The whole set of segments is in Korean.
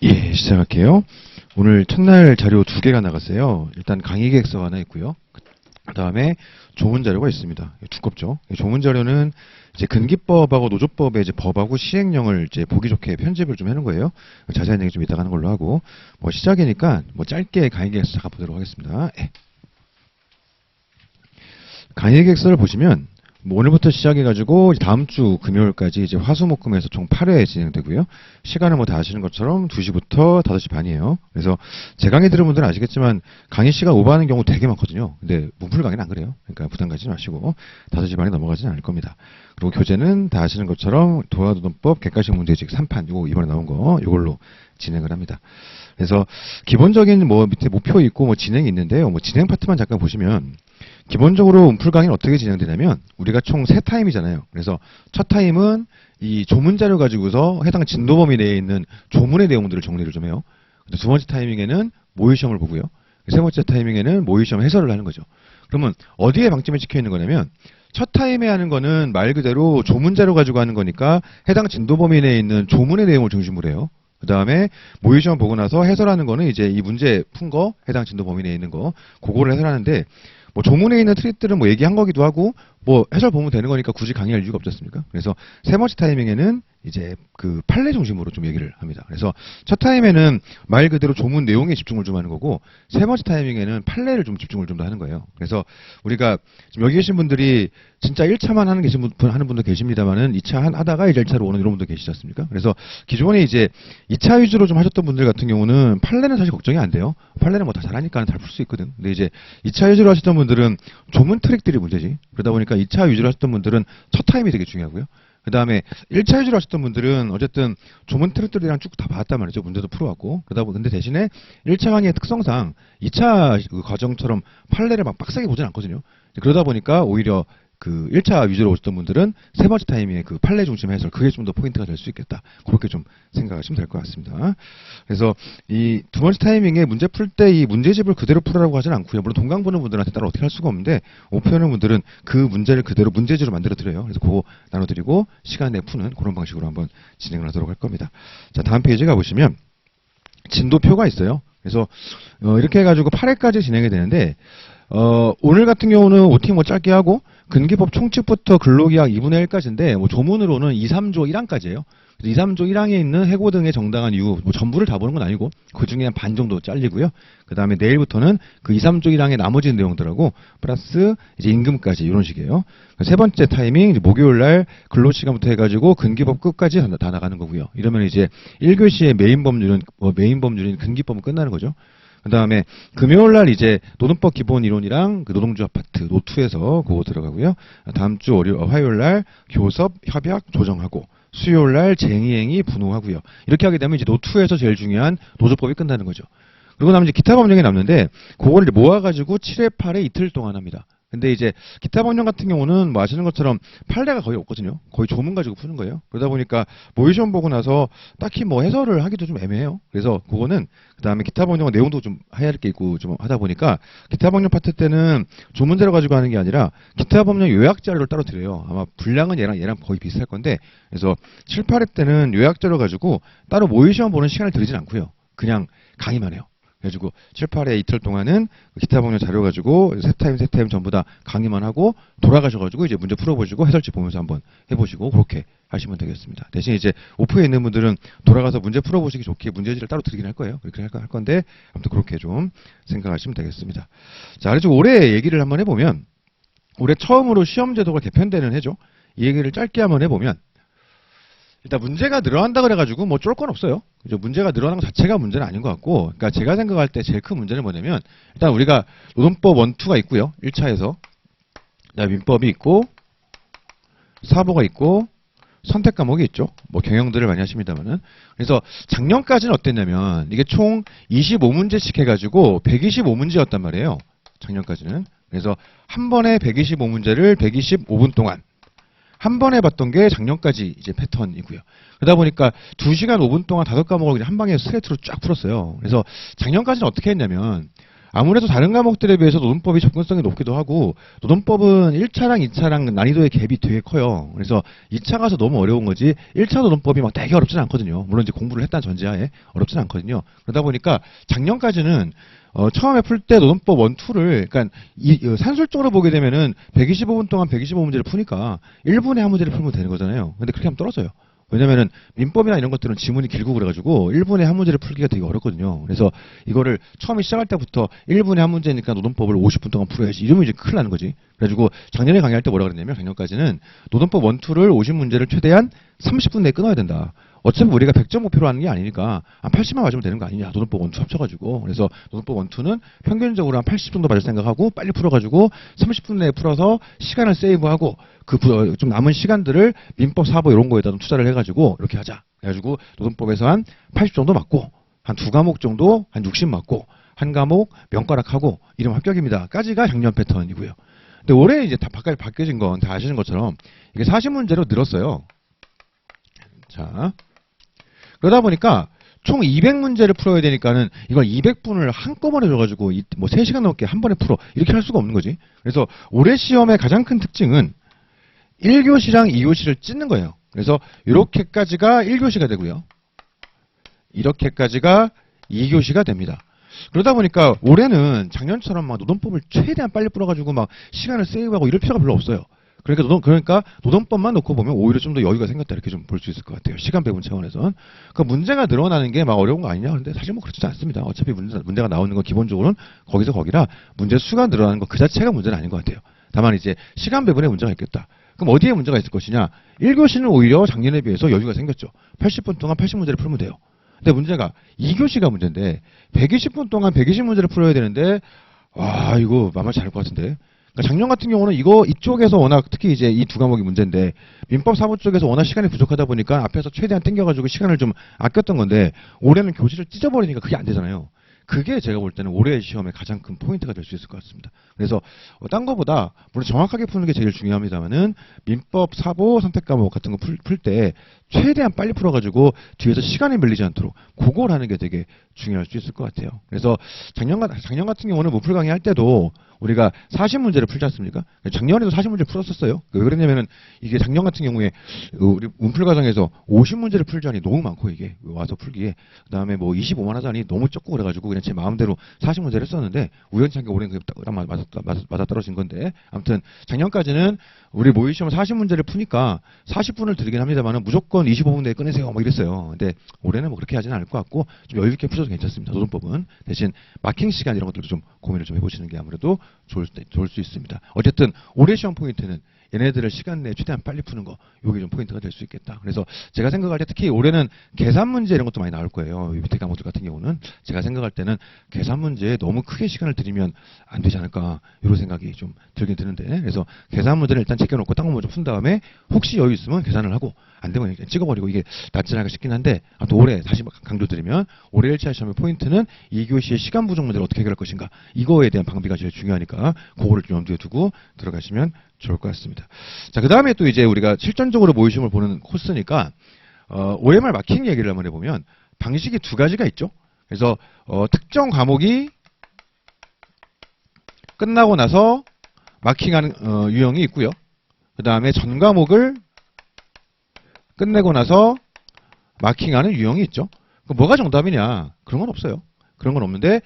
예, 시작할게요. 오늘 첫날 자료 2개가 나갔어요. 일단 강의 계획서가 하나 있고요. 그 다음에 조문 자료가 있습니다. 두껍죠. 조문 자료는 이제 근기법하고 노조법의 이제 법하고 시행령을 이제 보기 좋게 편집을 좀 해놓은 거예요. 자세한 얘기 좀 이따가 하는 걸로 하고, 시작이니까 짧게 강의 계획서 가보도록 하겠습니다. 강의 계획서를 보시면 오늘부터 시작해가지고 다음 주 금요일까지 이제 화수목금에서 총 8회 진행되고요. 시간은 다 아시는 것처럼 2시부터 5시 반이에요. 그래서 제 강의 들은 분들은 아시겠지만 강의 시간 오버하는 경우 되게 많거든요. 근데 문풀 강의는 안 그래요. 그러니까 부담 가지지 마시고 5시 반에 넘어가지는 않을 겁니다. 그리고 교재는 다 아시는 것처럼 도화노동법 객관식 문제집 3판 이거 이번에 나온 거 이걸로 진행을 합니다. 그래서 기본적인 밑에 목표 있고 진행이 있는데요. 진행 파트만 잠깐 보시면 기본적으로 문풀 강의는 어떻게 진행되냐면 우리가 총 3타임이잖아요. 그래서 첫 타임은 이 조문 자료 가지고서 해당 진도 범위 내에 있는 조문의 내용들을 정리를 좀 해요. 두 번째 타이밍에는 모의 시험을 보고요. 세 번째 타이밍에는 모의 시험 해설을 하는 거죠. 그러면 어디에 방점이 찍혀 있는 거냐면 첫 타임에 하는 거는 말 그대로 조문 자료 가지고 하는 거니까 해당 진도 범위 내에 있는 조문의 내용을 중심으로 해요. 그 다음에 모의 시험 보고 나서 해설하는 거는 이제 이 문제 푼 거, 해당 진도 범위 내에 있는 거, 그거를 해설하는데 조문에 있는 트릭들은 얘기한 거기도 하고 해설 보면 되는 거니까 굳이 강의할 이유가 없지 않습니까? 그래서 세 번째 타이밍에는 이제 그 판례 중심으로 좀 얘기를 합니다. 그래서 첫 타임에는 말 그대로 조문 내용에 집중을 좀 하는 거고 세 번째 타이밍에는 판례를 좀 집중을 좀 더 하는 거예요. 그래서 우리가 지금 여기 계신 분들이 진짜 1차만 하는 분도 계십니다만은 2차 하다가 이제 1차로 오는 이런 분도 계시지 않습니까? 그래서 기존에 이제 2차 위주로 좀 하셨던 분들 같은 경우는 판례는 사실 걱정이 안 돼요. 판례는 다 잘하니까 잘 풀 수 있거든. 근데 이제 2차 위주로 하셨던 분들은 조문 트릭들이 문제지. 그러다 보니까 2차 위주로 하셨던 분들은 첫 타임이 되게 중요하고요. 그 다음에 1차 위주로 하셨던 분들은 어쨌든 조문 트릭들이랑 쭉 다 봤단 말이죠. 문제도 풀어왔고. 근데 대신에 1차 강의의 특성상 2차 그 과정처럼 판례를 막 빡세게 보진 않거든요. 그러다 보니까 오히려 그 1차 위주로 오셨던 분들은 세 번째 타이밍에 그 판례 중심 해설 그게 좀 더 포인트가 될 수 있겠다. 그렇게 좀 생각하시면 될 것 같습니다. 그래서 이 두 번째 타이밍에 문제 풀 때 이 문제집을 그대로 풀으라고 하진 않고요. 물론 동강 보는 분들한테 따로 어떻게 할 수가 없는데 오프하는 분들은 그 문제를 그대로 문제지로 만들어 드려요. 그래서 그거 나눠드리고 시간 내에 푸는 그런 방식으로 한번 진행을 하도록 할 겁니다. 자, 다음 페이지 가보시면 진도표가 있어요. 그래서 이렇게 해가지고 8회까지 진행이 되는데 오늘 같은 경우는 OT 짧게 하고 근기법 총칙부터 근로기약 2분의 1까지인데 조문으로는 2, 3조 1항까지예요. 2, 3조 1항에 있는 해고 등의 정당한 이유 전부를 다 보는 건 아니고 그 중에 한 반 정도 잘리고요. 그 다음에 내일부터는 그 2, 3조 1항의 나머지 내용들하고 플러스 이제 임금까지 이런 식이에요. 세 번째 타이밍 이제 목요일 날 근로시간부터 해가지고 근기법 끝까지 다 나가는 거고요. 이러면 이제 1교시의 메인 법률인 근기법은 끝나는 거죠. 그 다음에 금요일날 이제 노동법 기본 이론이랑 그 노동조합 파트 노2에서 그거 들어가고요. 다음 주 화요일날 교섭, 협약, 조정하고 수요일날 쟁의행위, 분호하고요. 이렇게 하게 되면 이제 노2에서 제일 중요한 노조법이 끝나는 거죠. 그리고 나면 이제 기타 법령이 남는데 그거를 모아가지고 7회, 8회 이틀 동안 합니다. 근데 이제 기타 법령 같은 경우는 아시는 것처럼 판례가 거의 없거든요. 거의 조문 가지고 푸는 거예요. 그러다 보니까 모의 시험 보고 나서 딱히 해설을 하기도 좀 애매해요. 그래서 그거는 그 다음에 기타 법령은 내용도 좀 해야 할 게 있고 좀 하다 보니까 기타 법령 파트 때는 조문 자료 가지고 하는 게 아니라 기타 법령 요약 자료를 따로 드려요. 아마 분량은 얘랑 거의 비슷할 건데 그래서 7, 8회 때는 요약 자료 가지고 따로 모의 시험 보는 시간을 드리진 않고요. 그냥 강의만 해요. 그래가지고 7, 8회 이틀 동안은 기타 법령 자료 가지고 세 타임 전부 다 강의만 하고 돌아가셔가지고 이제 문제 풀어보시고 해설집 보면서 한번 해보시고 그렇게 하시면 되겠습니다. 대신 이제 오프에 있는 분들은 돌아가서 문제 풀어보시기 좋게 문제지를 따로 드리긴 할 거예요. 그렇게 할 건데 아무튼 그렇게 좀 생각하시면 되겠습니다. 자, 그래서 올해 얘기를 한번 해보면 올해 처음으로 시험 제도가 개편되는 해죠. 이 얘기를 짧게 한번 해보면 일단 문제가 늘어난다 그래가지고 쫄 건 없어요. 그죠? 문제가 늘어난 것 자체가 문제는 아닌 것 같고, 그러니까 제가 생각할 때 제일 큰 문제는 뭐냐면, 일단 우리가 노동법 1, 2가 있고요. 1차에서. 그다음에 민법이 있고, 사보가 있고, 선택 과목이 있죠. 경영들을 많이 하십니다만은. 그래서 작년까지는 어땠냐면, 이게 총 25문제씩 해가지고 125문제였단 말이에요. 작년까지는. 그래서 한 번에 125문제를 125분 동안. 한 번에 봤던 게 작년까지 이제 패턴이고요. 그러다 보니까 2시간 5분 동안 5과목을 그냥 한 방에 스트레이트로 쫙 풀었어요. 그래서 작년까지는 어떻게 했냐면 아무래도 다른 과목들에 비해서 노동법이 접근성이 높기도 하고, 노동법은 1차랑 2차랑 난이도의 갭이 되게 커요. 그래서 2차 가서 너무 어려운 거지 1차 노동법이 막 되게 어렵지는 않거든요. 물론 이제 공부를 했다는 전제하에 어렵지는 않거든요. 그러다 보니까 작년까지는 처음에 풀 때 노동법 1, 2를, 그러니까 산술적으로 보게 되면은 125분 동안 125문제를 푸니까 1분에 한 문제를 풀면 되는 거잖아요. 근데 그렇게 하면 떨어져요. 왜냐면은 민법이나 이런 것들은 지문이 길고 그래가지고 1분에 한 문제를 풀기가 되게 어렵거든요. 그래서 이거를 처음에 시작할 때부터 1분에 한 문제니까 노동법을 50분 동안 풀어야지 이러면 이제 큰일 나는 거지. 그래가지고 작년에 강의할 때 뭐라 그랬냐면 작년까지는 노동법 1, 2를 50문제를 최대한 30분 내에 끊어야 된다. 어차피 우리가 100점 목표로 하는 게 아니니까 한 80만 맞으면 되는 거 아니냐. 노동법 1, 2 합쳐가지고. 그래서 노동법 1, 2는 평균적으로 한 80 정도 맞을 생각하고 빨리 풀어가지고 30분 내에 풀어서 시간을 세이브하고 좀 남은 시간들을 민법, 사법 이런 거에다 좀 투자를 해가지고 이렇게 하자. 그래가지고 노동법에서 한 80 정도 맞고 한 2과목 정도 한 60 맞고 한 과목 명가락하고 이러면 합격입니다. 까지가 작년 패턴이고요. 근데 올해 이제 다 바뀌어진 건 다 아시는 것처럼 이게 40문제로 늘었어요. 자. 그러다 보니까 총 200문제를 풀어야 되니까는 이걸 200분을 한꺼번에 줘가지고 뭐 3시간 넘게 한 번에 풀어 이렇게 할 수가 없는 거지. 그래서 올해 시험의 가장 큰 특징은 1교시랑 2교시를 찢는 거예요. 그래서 이렇게까지가 1교시가 되고요. 이렇게까지가 2교시가 됩니다. 그러다 보니까 올해는 작년처럼 막 노동법을 최대한 빨리 풀어가지고 막 시간을 세이브하고 이럴 필요가 별로 없어요. 그러니까 노동법만 놓고 보면 오히려 좀 더 여유가 생겼다 이렇게 좀 볼 수 있을 것 같아요. 시간 배분 차원에선. 그 문제가 늘어나는 게 막 어려운 거 아니냐? 근데 사실 뭐 그렇지 않습니다. 어차피 문제가 나오는 건 기본적으로는 거기서 거기라 문제 수가 늘어나는 거 그 자체가 문제는 아닌 것 같아요. 다만 이제 시간 배분에 문제가 있겠다. 그럼 어디에 문제가 있을 것이냐? 1교시는 오히려 작년에 비해서 여유가 생겼죠. 80분 동안 80문제를 풀면 돼요. 근데 문제가 2교시가 문제인데 120분 동안 120문제를 풀어야 되는데 와 이거 만만치 않을 것 같은데. 그러니까 작년 같은 경우는 이쪽에서 워낙 특히 이제 이 두 과목이 문제인데 민법 사법 쪽에서 워낙 시간이 부족하다 보니까 앞에서 최대한 땡겨가지고 시간을 좀 아꼈던 건데 올해는 교실을 찢어버리니까 그게 안 되잖아요. 그게 제가 볼 때는 올해의 시험의 가장 큰 포인트가 될 수 있을 것 같습니다. 그래서 딴 거보다 물론 정확하게 푸는 게 제일 중요합니다만은 민법, 사법, 선택 과목 같은 거 풀 때 최대한 빨리 풀어가지고 뒤에서 시간이 밀리지 않도록 그걸 하는 게 되게 중요할 수 있을 것 같아요. 그래서 작년 같은 경우는 문풀 강의 할 때도 우리가 40문제를 풀지 않습니까? 작년에도 40문제 풀었었어요. 왜 그러냐면은 이게 작년 같은 경우에 우리 문풀 과정에서 50문제를 풀 자니 너무 많고 이게 와서 풀기에 그다음에 뭐 25만 하자니 너무 적고 그래가지고 그냥 제 마음대로 40문제를 했었는데 우연찮게 올해는 그게 맞아 떨어진 건데 아무튼 작년까지는 우리 모의 시험 40문제를 푸니까 40분을 드리긴 합니다만은 무조건 25분 내에 끝내세요. 뭐 이랬어요. 근데 올해는 뭐 그렇게 하지는 않을 것 같고 좀 여유 있게 푸셔도 괜찮습니다. 노동법은 대신 마킹 시간 이런 것들도 좀 고민을 좀 해보시는 게 아무래도 좋을 수 있습니다. 어쨌든 올해 시험 포인트는 얘네들을 시간 내에 최대한 빨리 푸는 거 요게 좀 포인트가 될 수 있겠다. 그래서 제가 생각할 때 특히 올해는 계산 문제 이런 것도 많이 나올 거예요. 밑에 과목들 같은 경우는 제가 생각할 때는 계산 문제에 너무 크게 시간을 들이면 안 되지 않을까 이런 생각이 좀 들긴 드는데 그래서 계산 문제를 일단 제껴놓고 딴 거 먼저 푼 다음에 혹시 여유 있으면 계산을 하고 안 되면 그냥 찍어버리고 이게 낫지 않을까 싶긴 한데 아무튼 올해 다시 강조드리면 올해 1차 시험의 포인트는 2교시의 시간 부족 문제를 어떻게 해결할 것인가 이거에 대한 방비가 제일 중요하니까 그거를 좀 염두에 두고 들어가시면 좋을 것 같습니다. 자, 그 다음에 또 이제 우리가 실전적으로 모의 시험을 보는 코스니까 OMR 마킹 얘기를 한번 해보면 방식이 두 가지가 있죠. 그래서 특정 과목이 끝나고 나서 마킹하는 유형이 있고요. 그 다음에 전 과목을 끝내고 나서 마킹하는 유형이 있죠. 그럼 뭐가 정답이냐? 그런 건 없어요. 그런 건 없는데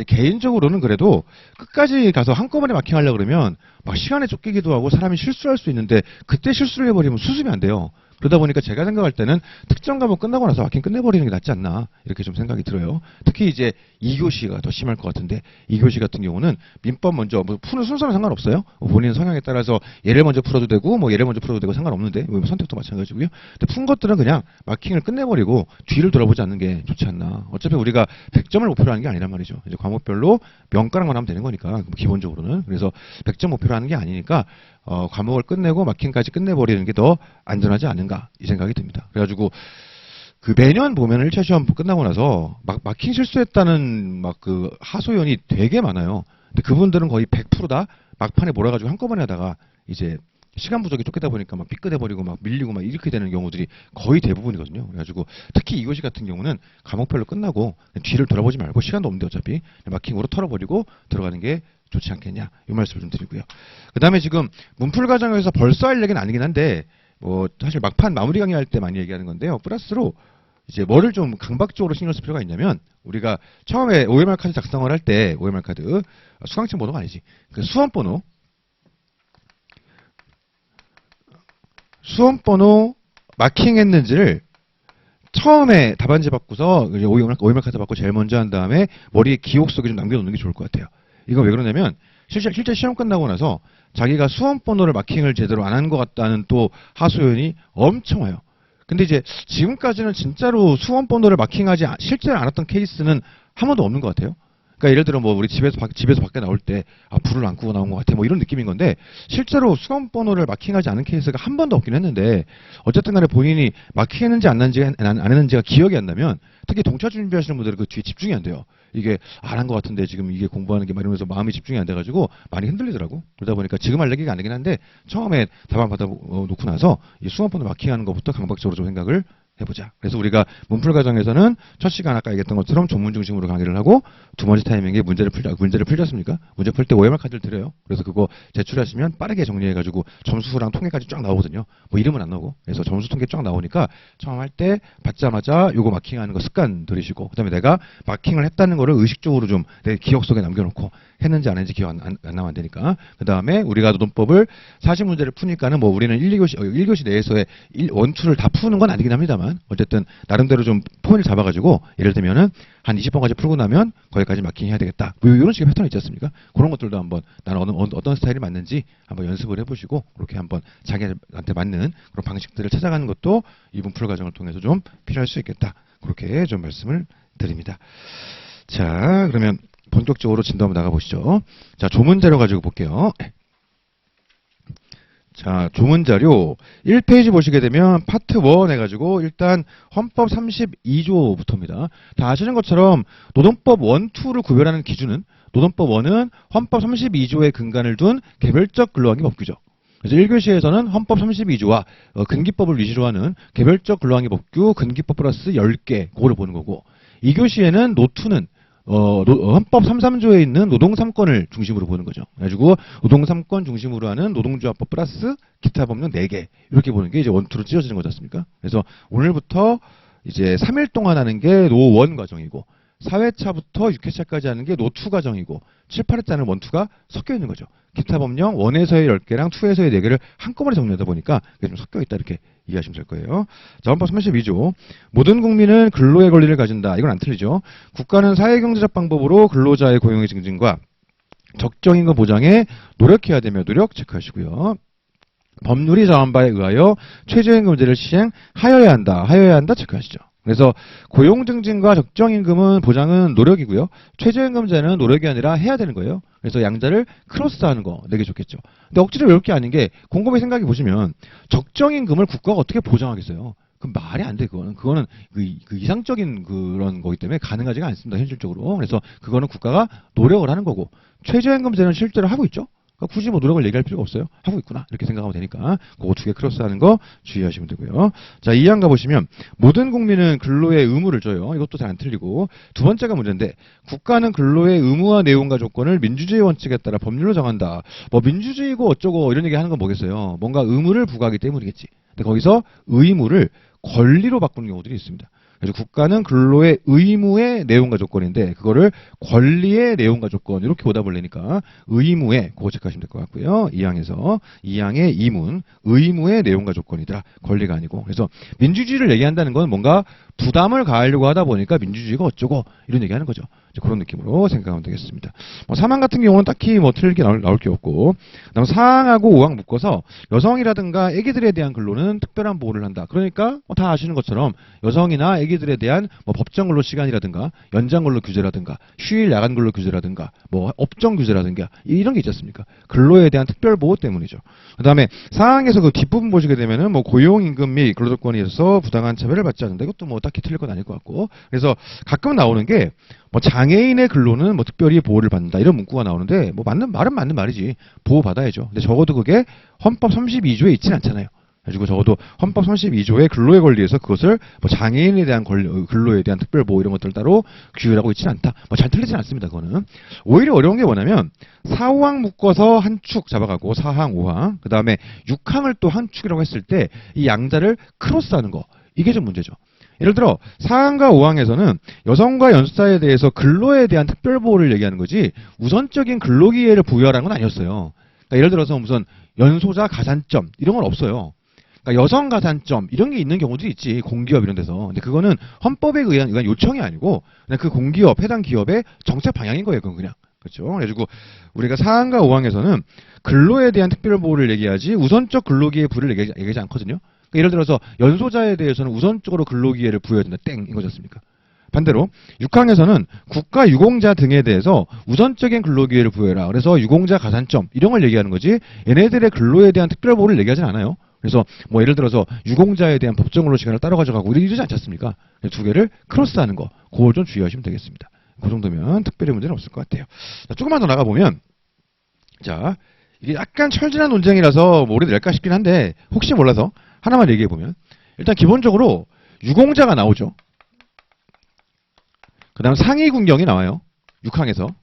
개인적으로는 그래도 끝까지 가서 한꺼번에 마킹하려고 그러면 막 시간에 쫓기기도 하고 사람이 실수할 수 있는데 그때 실수를 해버리면 수습이 안 돼요. 그러다 보니까 제가 생각할 때는 특정 과목 끝나고 나서 마킹 끝내버리는 게 낫지 않나 이렇게 좀 생각이 들어요. 특히 이제 2교시가 더 심할 것 같은데 2교시 같은 경우는 민법 먼저 뭐 푸는 순서는 상관없어요. 본인 성향에 따라서 얘를 먼저 풀어도 되고 뭐 얘를 먼저 풀어도 되고 상관없는데 선택도 마찬가지고요. 근데 푼 것들은 그냥 마킹을 끝내버리고 뒤를 돌아보지 않는 게 좋지 않나. 어차피 우리가 100점을 목표로 하는 게 아니란 말이죠. 이제 과목별로 명가락만 하면 되는 거니까 기본적으로는. 그래서 100점 목표로 하는 게 아니니까 과목을 끝내고 마킹까지 끝내버리는 게 더 안전하지 않은가 이 생각이 듭니다. 그래가지고 그 매년 보면 1차 시험 끝나고 나서 마킹 실수했다는 막 그 하소연이 되게 많아요. 근데 그분들은 거의 100%다 막판에 몰아가지고 한꺼번에 하다가 이제 시간 부족에 쫓기다 보니까 막 삐끗해버리고 막 밀리고 막 이렇게 되는 경우들이 거의 대부분이거든요. 그래가지고 특히 이것이 같은 경우는 과목별로 끝나고 뒤를 돌아보지 말고 시간도 없는데 어차피 마킹으로 털어버리고 들어가는 게 좋지 않겠냐 이 말씀을 좀 드리고요. 그 다음에 지금 문풀 과정에서 벌써 할 얘기는 아니긴 한데 뭐 사실 막판 마무리 강의할 때 많이 얘기하는 건데요. 플러스로 이제 뭐를 좀 강박적으로 신경 쓸 필요가 있냐면 우리가 처음에 OMR 카드 작성을 할 때 OMR 카드 수강증 번호가 아니지 그 수험번호 마킹했는지를 처음에 답안지 받고서 OMR 카드 받고 제일 먼저 한 다음에 머리에 기억 속에 좀 남겨놓는 게 좋을 것 같아요. 이거 왜 그러냐면 실제 시험 끝나고 나서 자기가 수험번호를 마킹을 제대로 안 한 것 같다는 또 하소연이 엄청 와요. 근데 이제 지금까지는 진짜로 수험번호를 마킹하지 실제로 않았던 케이스는 한 번도 없는 것 같아요. 그러니까 예를 들어 뭐 우리 집에서 밖에 나올 때 불을 안 끄고 나온 것 같아 뭐 이런 느낌인 건데 실제로 수험번호를 마킹하지 않은 케이스가 한 번도 없긴 했는데 어쨌든 간에 본인이 마킹했는지 안 했는지가 기억이 안 나면 특히 동차 준비하시는 분들은 그 뒤에 집중이 안 돼요. 이게 안 한 것 같은데 지금 이게 공부하는 게 막 이러면서 마음이 집중이 안 돼가지고 많이 흔들리더라고. 그러다 보니까 지금 할 얘기가 아니긴 한데 처음에 답안 받아 놓고 나서 이 수험번호 마킹하는 것부터 강박적으로 좀 생각을 해보자. 그래서 우리가 문풀 과정에서는 첫 시간 아까 얘기했던 것처럼 조문 중심으로 강의를 하고 두 번째 타이밍에 문제를 풀렸습니까? 문제 풀 때 OMR 카드를 드려요. 그래서 그거 제출하시면 빠르게 정리해가지고 점수랑 통계까지 쫙 나오거든요. 뭐 이름은 안 나오고. 그래서 점수 통계 쫙 나오니까 처음 할 때 받자마자 요거 마킹하는 거 습관 들이시고 그다음에 내가 마킹을 했다는 거를 의식적으로 좀 내 기억 속에 남겨놓고 했는지 안 했는지 기억 안 나면 안 되니까. 그 다음에 우리가 노동법을 40문제를 푸니까는 뭐 우리는 1교시 내에서의 1, 2를 다 푸는 건 아니긴 합니다만 어쨌든 나름대로 좀 폰을 잡아가지고 예를 들면은 한 20번까지 풀고 나면 거기까지 마킹해야 되겠다. 뭐 이런 식의 패턴이 있지 않습니까? 그런 것들도 한번 나는 어떤 스타일이 맞는지 한번 연습을 해보시고 그렇게 한번 자기한테 맞는 그런 방식들을 찾아가는 것도 이 문풀 과정을 통해서 좀 필요할 수 있겠다. 그렇게 좀 말씀을 드립니다. 자, 그러면 본격적으로 진도 한번 나가보시죠. 자, 조문자료 가지고 볼게요. 자, 조문자료 1페이지 보시게 되면 파트 1 해가지고 일단 헌법 32조부터입니다. 다 아시는 것처럼 노동법 1, 2를 구별하는 기준은 노동법 1은 헌법 32조에 근간을 둔 개별적 근로관계 법규죠. 그래서 1교시에서는 헌법 32조와 근기법을 위주로 하는 개별적 근로관계 법규 근기법 플러스 10개 그거를 보는 거고 2교시에는 노2는 헌법 33조에 있는 노동 3권을 중심으로 보는 거죠. 그래가지고 노동 3권 중심으로 하는 노동조합법 플러스 기타 법령 4개 이렇게 보는 게 이제 원투로 찢어지는 거지 않습니까? 그래서 오늘부터 이제 3일 동안 하는 게 노1 과정이고 4회차부터 6회차까지 하는 게 노2 과정이고 7, 8회차는 원2가 섞여 있는 거죠. 기타 법령 1에서의 10개랑 2에서의 4개를 한꺼번에 정리하다 보니까 그게 좀 섞여 있다 이렇게 이해하시면 될 거예요. 자, 헌법 32조. 모든 국민은 근로의 권리를 가진다. 이건 안 틀리죠. 국가는 사회경제적 방법으로 근로자의 고용의 증진과 적정임금 보장에 노력해야 되며 노력 체크하시고요. 법률이 정한 바에 의하여 최저임금제를 시행하여야 한다. 하여야 한다 체크하시죠. 그래서 고용 증진과 적정임금은 보장은 노력이고요. 최저임금제는 노력이 아니라 해야 되는 거예요. 그래서 양자를 크로스하는 거 되게 좋겠죠. 근데 억지로 외울 게 아닌 게 곰곰이 생각해 보시면 적정임금을 국가가 어떻게 보장하겠어요? 그 말이 안 돼. 그거는 그 이상적인 그런 거기 때문에 가능하지가 않습니다. 현실적으로. 그래서 그거는 국가가 노력을 하는 거고 최저임금제는 실제로 하고 있죠. 굳이 뭐 노력을 얘기할 필요가 없어요. 하고 있구나. 이렇게 생각하면 되니까 그거 2개 크로스하는 거 주의하시면 되고요. 자, 2항 가보시면 모든 국민은 근로의 의무를 져요. 이것도 잘 안 틀리고 두 번째가 문제인데 국가는 근로의 의무와 내용과 조건을 민주주의 원칙에 따라 법률로 정한다. 뭐 민주주의고 어쩌고 이런 얘기 하는 건 뭐겠어요. 뭔가 의무를 부과하기 때문이겠지. 근데 거기서 의무를 권리로 바꾸는 경우들이 있습니다. 그래서 국가는 근로의 의무의 내용과 조건인데 그거를 권리의 내용과 조건 이렇게 오답을 내니까 의무의 그거 체크하시면 될 것 같고요. 2항의 이문 의무의 내용과 조건이다. 권리가 아니고 그래서 민주주의를 얘기한다는 건 뭔가 부담을 가하려고 하다 보니까 민주주의가 어쩌고 이런 얘기하는 거죠. 그런 느낌으로 생각하면 되겠습니다. 뭐 3항 같은 경우는 딱히 뭐 틀리게 나올 게 없고 그다음 4항하고 5항 묶어서 여성이라든가 애기들에 대한 근로는 특별한 보호를 한다. 그러니까 다 아시는 것처럼 여성이나 애기들에 대한 뭐 법정 근로 시간이라든가 연장 근로 규제라든가 휴일 야간 근로 규제라든가 뭐 업종 규제라든가 이런 게 있지 않습니까? 근로에 대한 특별 보호 때문이죠. 그다음에 4항에서 그 뒷부분 보시게 되면은 뭐 고용 임금 및 근로조건에 있어서 부당한 차별을 받지 않는다. 이것도 뭐 딱히 틀릴 건 아닐 것 같고 그래서 가끔 나오는 게 뭐 장애인의 근로는 뭐 특별히 보호를 받는다 이런 문구가 나오는데 뭐 맞는 말은 맞는 말이지. 보호받아야죠. 근데 적어도 그게 헌법 32조에 있지는 않잖아요. 그리고 적어도 헌법 32조의 근로의 권리에서 그것을 뭐 장애인에 대한 근로에 대한 특별 보호 이런 것들을 따로 규율하고 있지는 않다. 뭐 잘 틀리진 않습니다. 그거는. 오히려 어려운 게 뭐냐면 4, 5항 묶어서 한 축 잡아가고 4항, 5항 그 다음에 6항을 또 한 축이라고 했을 때 이 양자를 크로스하는 거 이게 좀 문제죠. 예를 들어 4항과 5항에서는 여성과 연수자에 대해서 근로에 대한 특별보호를 얘기하는 거지 우선적인 근로기회를 부여하라는 건 아니었어요. 그러니까 예를 들어서 무슨 연소자 가산점 이런 건 없어요. 그러니까 여성 가산점 이런 게 있는 경우도 있지 공기업 이런 데서. 근데 그거는 헌법에 의한 요청이 아니고 그냥 그 공기업 해당 기업의 정책 방향인 거예요. 그건 그냥. 그렇죠. 그래가지고 우리가 4항과 5항에서는 근로에 대한 특별보호를 얘기하지 우선적 근로기회 부를 얘기하지 않거든요. 그러니까 예를 들어서 연소자에 대해서는 우선적으로 근로기회를 부여해야 된다. 땡인 거지 않습니까? 반대로 6항에서는 국가 유공자 등에 대해서 우선적인 근로기회를 부여해라. 그래서 유공자 가산점 이런 걸 얘기하는 거지 얘네들의 근로에 대한 특별보호를 얘기하진 않아요. 그래서 뭐 예를 들어서 유공자에 대한 법정 근로 시간을 따로 가져가고 이러지 않지 않습니까? 두 개를 크로스하는 거 그걸 좀 주의하시면 되겠습니다. 그 정도면 특별히 문제는 없을 것 같아요. 자, 조금만 더 나가보면 자 이게 약간 철저한 논쟁이라서 뭐 오래 낼까 싶긴 한데 혹시 몰라서 하나만 얘기해보면 일단 기본적으로 유공자가 나오죠. 그 다음 상위군경이 나와요. 6항에서.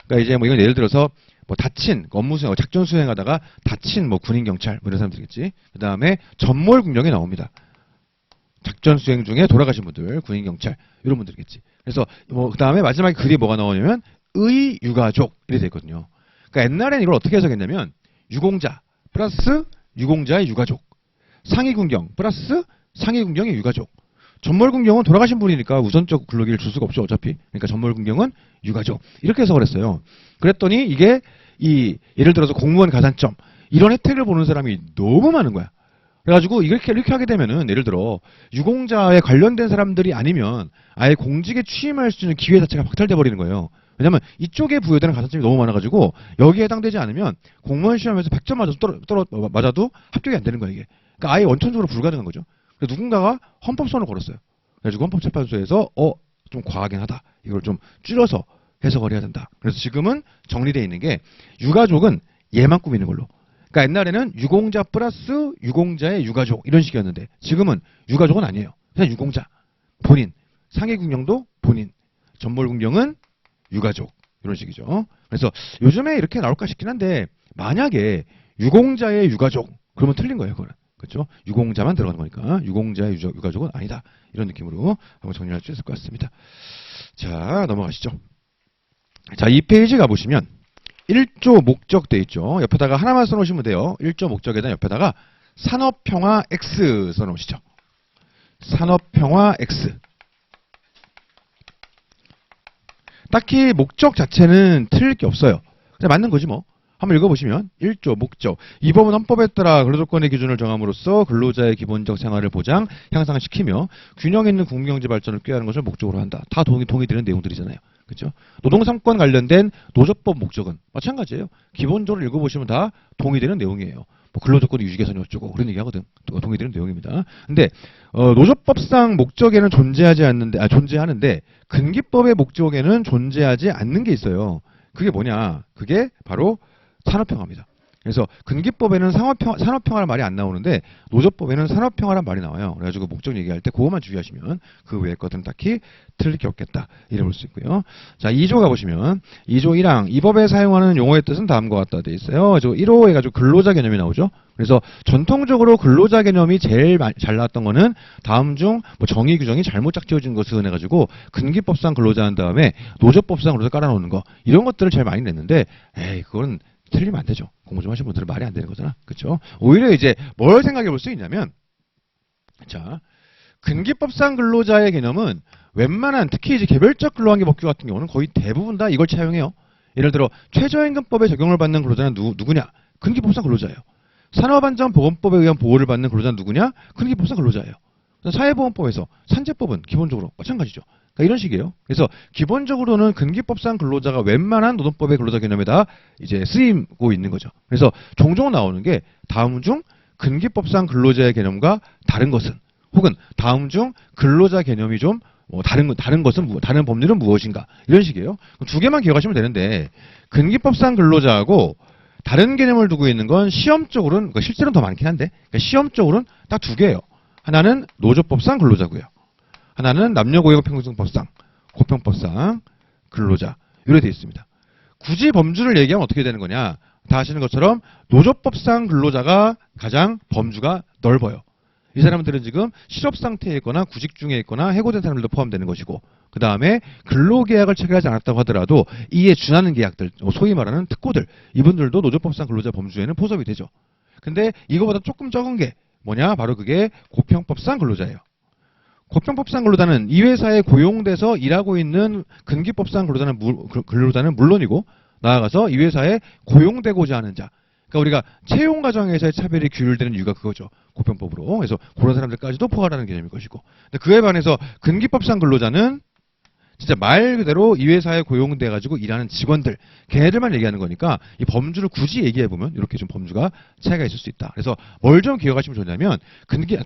그러니까 이제 뭐 이건 예를 들어서 뭐 다친 업무 수행, 작전 수행하다가 다친 뭐 군인 경찰 뭐 이런 사람들이겠지. 그 다음에 전몰군경이 나옵니다. 작전 수행 중에 돌아가신 분들, 군인 경찰 이런 분들이겠지. 그래서 뭐 그 다음에 마지막에 글이 뭐가 나오냐면 의 유가족 이렇게 돼 있거든요. 그러니까 옛날에는 이걸 어떻게 해석했냐면 유공자 플러스 유공자의 유가족, 상위군경 플러스 상위군경의 유가족. 전몰군경은 돌아가신 분이니까 우선적 근로기를 줄 수가 없죠. 어차피. 그러니까 전몰군경은 유가족. 이렇게 해석을 했어요. 그랬더니 이게 예를 들어서 공무원 가산점 이런 혜택을 보는 사람이 너무 많은 거야. 그래가지고 이렇게 하게 되면은 예를 들어 유공자에 관련된 사람들이 아니면 아예 공직에 취임할 수 있는 기회 자체가 박탈돼 버리는 거예요. 왜냐면 이쪽에 부여되는 가산점이 너무 많아가지고 여기에 해당되지 않으면 공무원 시험에서 100점 맞아도 합격이 안 되는 거야 이게. 그러니까 아예 원천적으로 불가능한 거죠. 그래서 누군가가 헌법소원을 걸었어요. 그래가지고 헌법재판소에서 좀 과하긴 하다. 이걸 좀 줄여서 해석을 해야 된다. 그래서 지금은 정리되어 있는 게 유가족은 얘만 꾸미는 걸로. 그러니까 옛날에는 유공자 플러스 유공자의 유가족 이런 식이었는데 지금은 유가족은 아니에요. 그냥 유공자, 본인, 상위군경도 본인, 전몰군경은 유가족 이런 식이죠. 그래서 요즘에 이렇게 나올까 싶긴 한데 만약에 유공자의 유가족 그러면 틀린 거예요. 그거는. 그렇죠? 유공자만 들어가는 거니까 유공자의 유가족은 아니다. 이런 느낌으로 한번 정리할 수 있을 것 같습니다. 자, 넘어가시죠. 자, 이 페이지 가보시면 1조 목적 돼 있죠. 옆에다가 하나만 써놓으시면 돼요. 1조 목적에다 옆에다가 산업평화 X 써놓으시죠. 산업평화 X. 딱히 목적 자체는 틀릴 게 없어요. 그냥 맞는 거지 뭐. 한번 읽어보시면 1조 목적. 이 법은 헌법에 따라 근로조건의 기준을 정함으로써 근로자의 기본적 생활을 보장, 향상시키며 균형 있는 국민경제 발전을 꾀하는 것을 목적으로 한다. 다 동의되는 내용들이잖아요. 그렇죠? 노동삼권 관련된 노조법 목적은 마찬가지예요. 기본적으로 읽어보시면 다 동의되는 내용이에요. 뭐 근로조건의 유지 개선이 어쩌고 그런 얘기하거든. 동의되는 내용입니다. 근데 노조법상 목적에는 존재하는데 근기법의 목적에는 존재하지 않는 게 있어요. 그게 뭐냐? 그게 바로 산업평화입니다. 그래서 근기법에는 산업평화란 말이 안 나오는데 노조법에는 산업평화란 말이 나와요. 그래가지고 목적 얘기할 때 그것만 주의하시면 그 외의 것들은 딱히 틀릴 게 없겠다. 이래 볼 수 있고요. 자, 2조 가보시면 2조 1항 이 법에 사용하는 용어의 뜻은 다음과 같다 돼 있어요. 1호 해가지고 근로자 개념이 나오죠. 그래서 전통적으로 근로자 개념이 제일 잘 나왔던 거는 다음 중 뭐 정의 규정이 잘못 짝지어진 것을 해가지고 근기법상 근로자 한 다음에 노조법상 근로자 깔아놓는 거 이런 것들을 제일 많이 냈는데 그건 틀리면 안 되죠. 공부 좀 하시는 분들은 말이 안 되는 거잖아. 그렇죠? 오히려 이제 뭘 생각해 볼 수 있냐면 자, 근기법상 근로자의 개념은 웬만한 특히 이제 개별적 근로관계법규 같은 경우는 거의 대부분 다 이걸 차용해요. 예를 들어 최저임금법에 적용을 받는 근로자는 누구냐? 근기법상 근로자예요. 산업안전보건법에 의한 보호를 받는 근로자는 누구냐? 근기법상 근로자예요. 사회보험법에서 산재법은 기본적으로 마찬가지죠. 그러니까 이런 식이에요. 그래서 기본적으로는 근기법상 근로자가 웬만한 노동법의 근로자 개념에다 이제 쓰이고 있는 거죠. 그래서 종종 나오는 게 다음 중 근기법상 근로자의 개념과 다른 것은 혹은 다음 중 근로자 개념이 좀 다른 것은 다른 법률은 무엇인가 이런 식이에요. 두 개만 기억하시면 되는데 근기법상 근로자하고 다른 개념을 두고 있는 건 시험적으로는 실제로는 더 많긴 한데 그러니까 시험적으로는 딱 두 개예요. 하나는 노조법상 근로자고요. 하나는 남녀고용평등법상 고평법상 근로자 이렇게 되어 있습니다. 굳이 범주를 얘기하면 어떻게 되는 거냐? 다 아시는 것처럼 노조법상 근로자가 가장 범주가 넓어요. 이 사람들은 지금 실업 상태에 있거나 구직 중에 있거나 해고된 사람들도 포함되는 것이고 그 다음에 근로계약을 체결하지 않았다고 하더라도 이에 준하는 계약들, 소위 말하는 특고들 이분들도 노조법상 근로자 범주에는 포섭이 되죠. 근데 이거보다 조금 적은 게 뭐냐? 바로 그게 고평법상 근로자예요. 고평법상 근로자는 이 회사에 고용돼서 일하고 있는 근기법상 근로자는 물론이고 나아가서 이 회사에 고용되고자 하는 자. 그러니까 우리가 채용 과정에서의 차별이 규율되는 이유가 그거죠. 고평법으로. 그래서 그런 사람들까지도 포괄하는 개념일 것이고. 근데 그에 반해서 근기법상 근로자는 진짜 말 그대로 이 회사에 고용돼 가지고 일하는 직원들, 걔네들만 얘기하는 거니까 이 범주를 굳이 얘기해 보면 이렇게 좀 범주가 차이가 있을 수 있다. 그래서 뭘 좀 기억하시면 좋냐면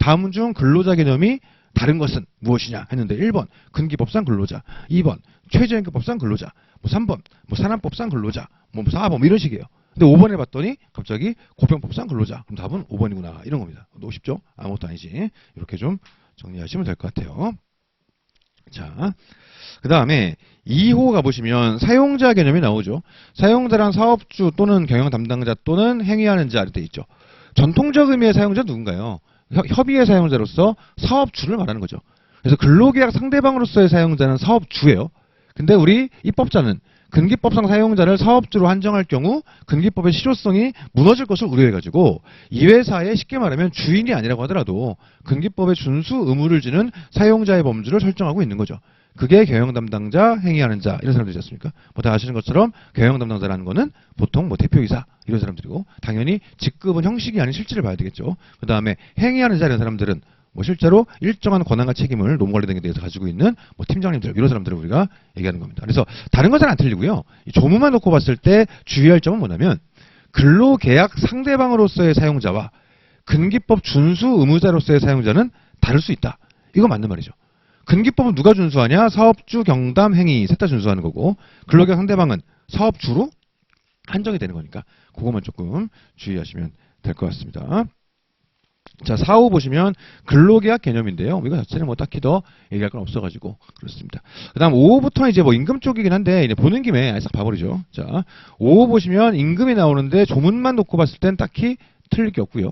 다음 중 근로자 개념이 다른 것은 무엇이냐 했는데 1번 근기법상 근로자, 2번 최저임금법상 근로자, 3번 산업법상 근로자, 4번 이런 식이에요. 근데 5번에 봤더니 갑자기 고평법상 근로자. 그럼 답은 5번이구나. 이런 겁니다. 너무 쉽죠? 아무것도 아니지. 이렇게 좀 정리하시면 될 것 같아요. 자, 그 다음에 2호 가보시면 사용자 개념이 나오죠. 사용자란 사업주 또는 경영 담당자 또는 행위하는 자 이렇게 돼 있죠. 전통적 의미의 사용자는 누군가요? 협의의 사용자로서 사업주를 말하는 거죠. 그래서 근로계약 상대방으로서의 사용자는 사업주예요. 근데 우리 입법자는 근기법상 사용자를 사업주로 한정할 경우 근기법의 실효성이 무너질 것을 우려해가지고 이 회사에 쉽게 말하면 주인이 아니라고 하더라도 근기법의 준수 의무를 지는 사용자의 범주를 설정하고 있는 거죠. 그게 경영 담당자, 행위하는 자 이런 사람들이지 않습니까? 다 아시는 것처럼 경영 담당자라는 거는 보통 대표이사 이런 사람들이고 당연히 직급은 형식이 아닌 실질을 봐야 되겠죠. 그 다음에 행위하는 자 이런 사람들은 실제로 일정한 권한과 책임을 노무관리등에 대해서 가지고 있는 팀장님들 이런 사람들을 우리가 얘기하는 겁니다. 그래서 다른 것은 안 틀리고요. 이 조문만 놓고 봤을 때 주의할 점은 뭐냐면 근로계약 상대방으로서의 사용자와 근기법 준수 의무자로서의 사용자는 다를 수 있다. 이거 맞는 말이죠. 근기법은 누가 준수하냐? 사업주, 경담, 행위 셋 다 준수하는 거고 근로계약 상대방은 사업주로 한정이 되는 거니까 그것만 조금 주의하시면 될 것 같습니다. 자, 4호 보시면 근로계약 개념인데요. 이거 자체는 딱히 더 얘기할 건 없어가지고 그렇습니다. 그 다음 5호부터는 이제 임금 쪽이긴 한데 이제 보는 김에 아예 싹 봐버리죠. 자, 5호 보시면 임금이 나오는데 조문만 놓고 봤을 땐 딱히 틀릴 게 없고요.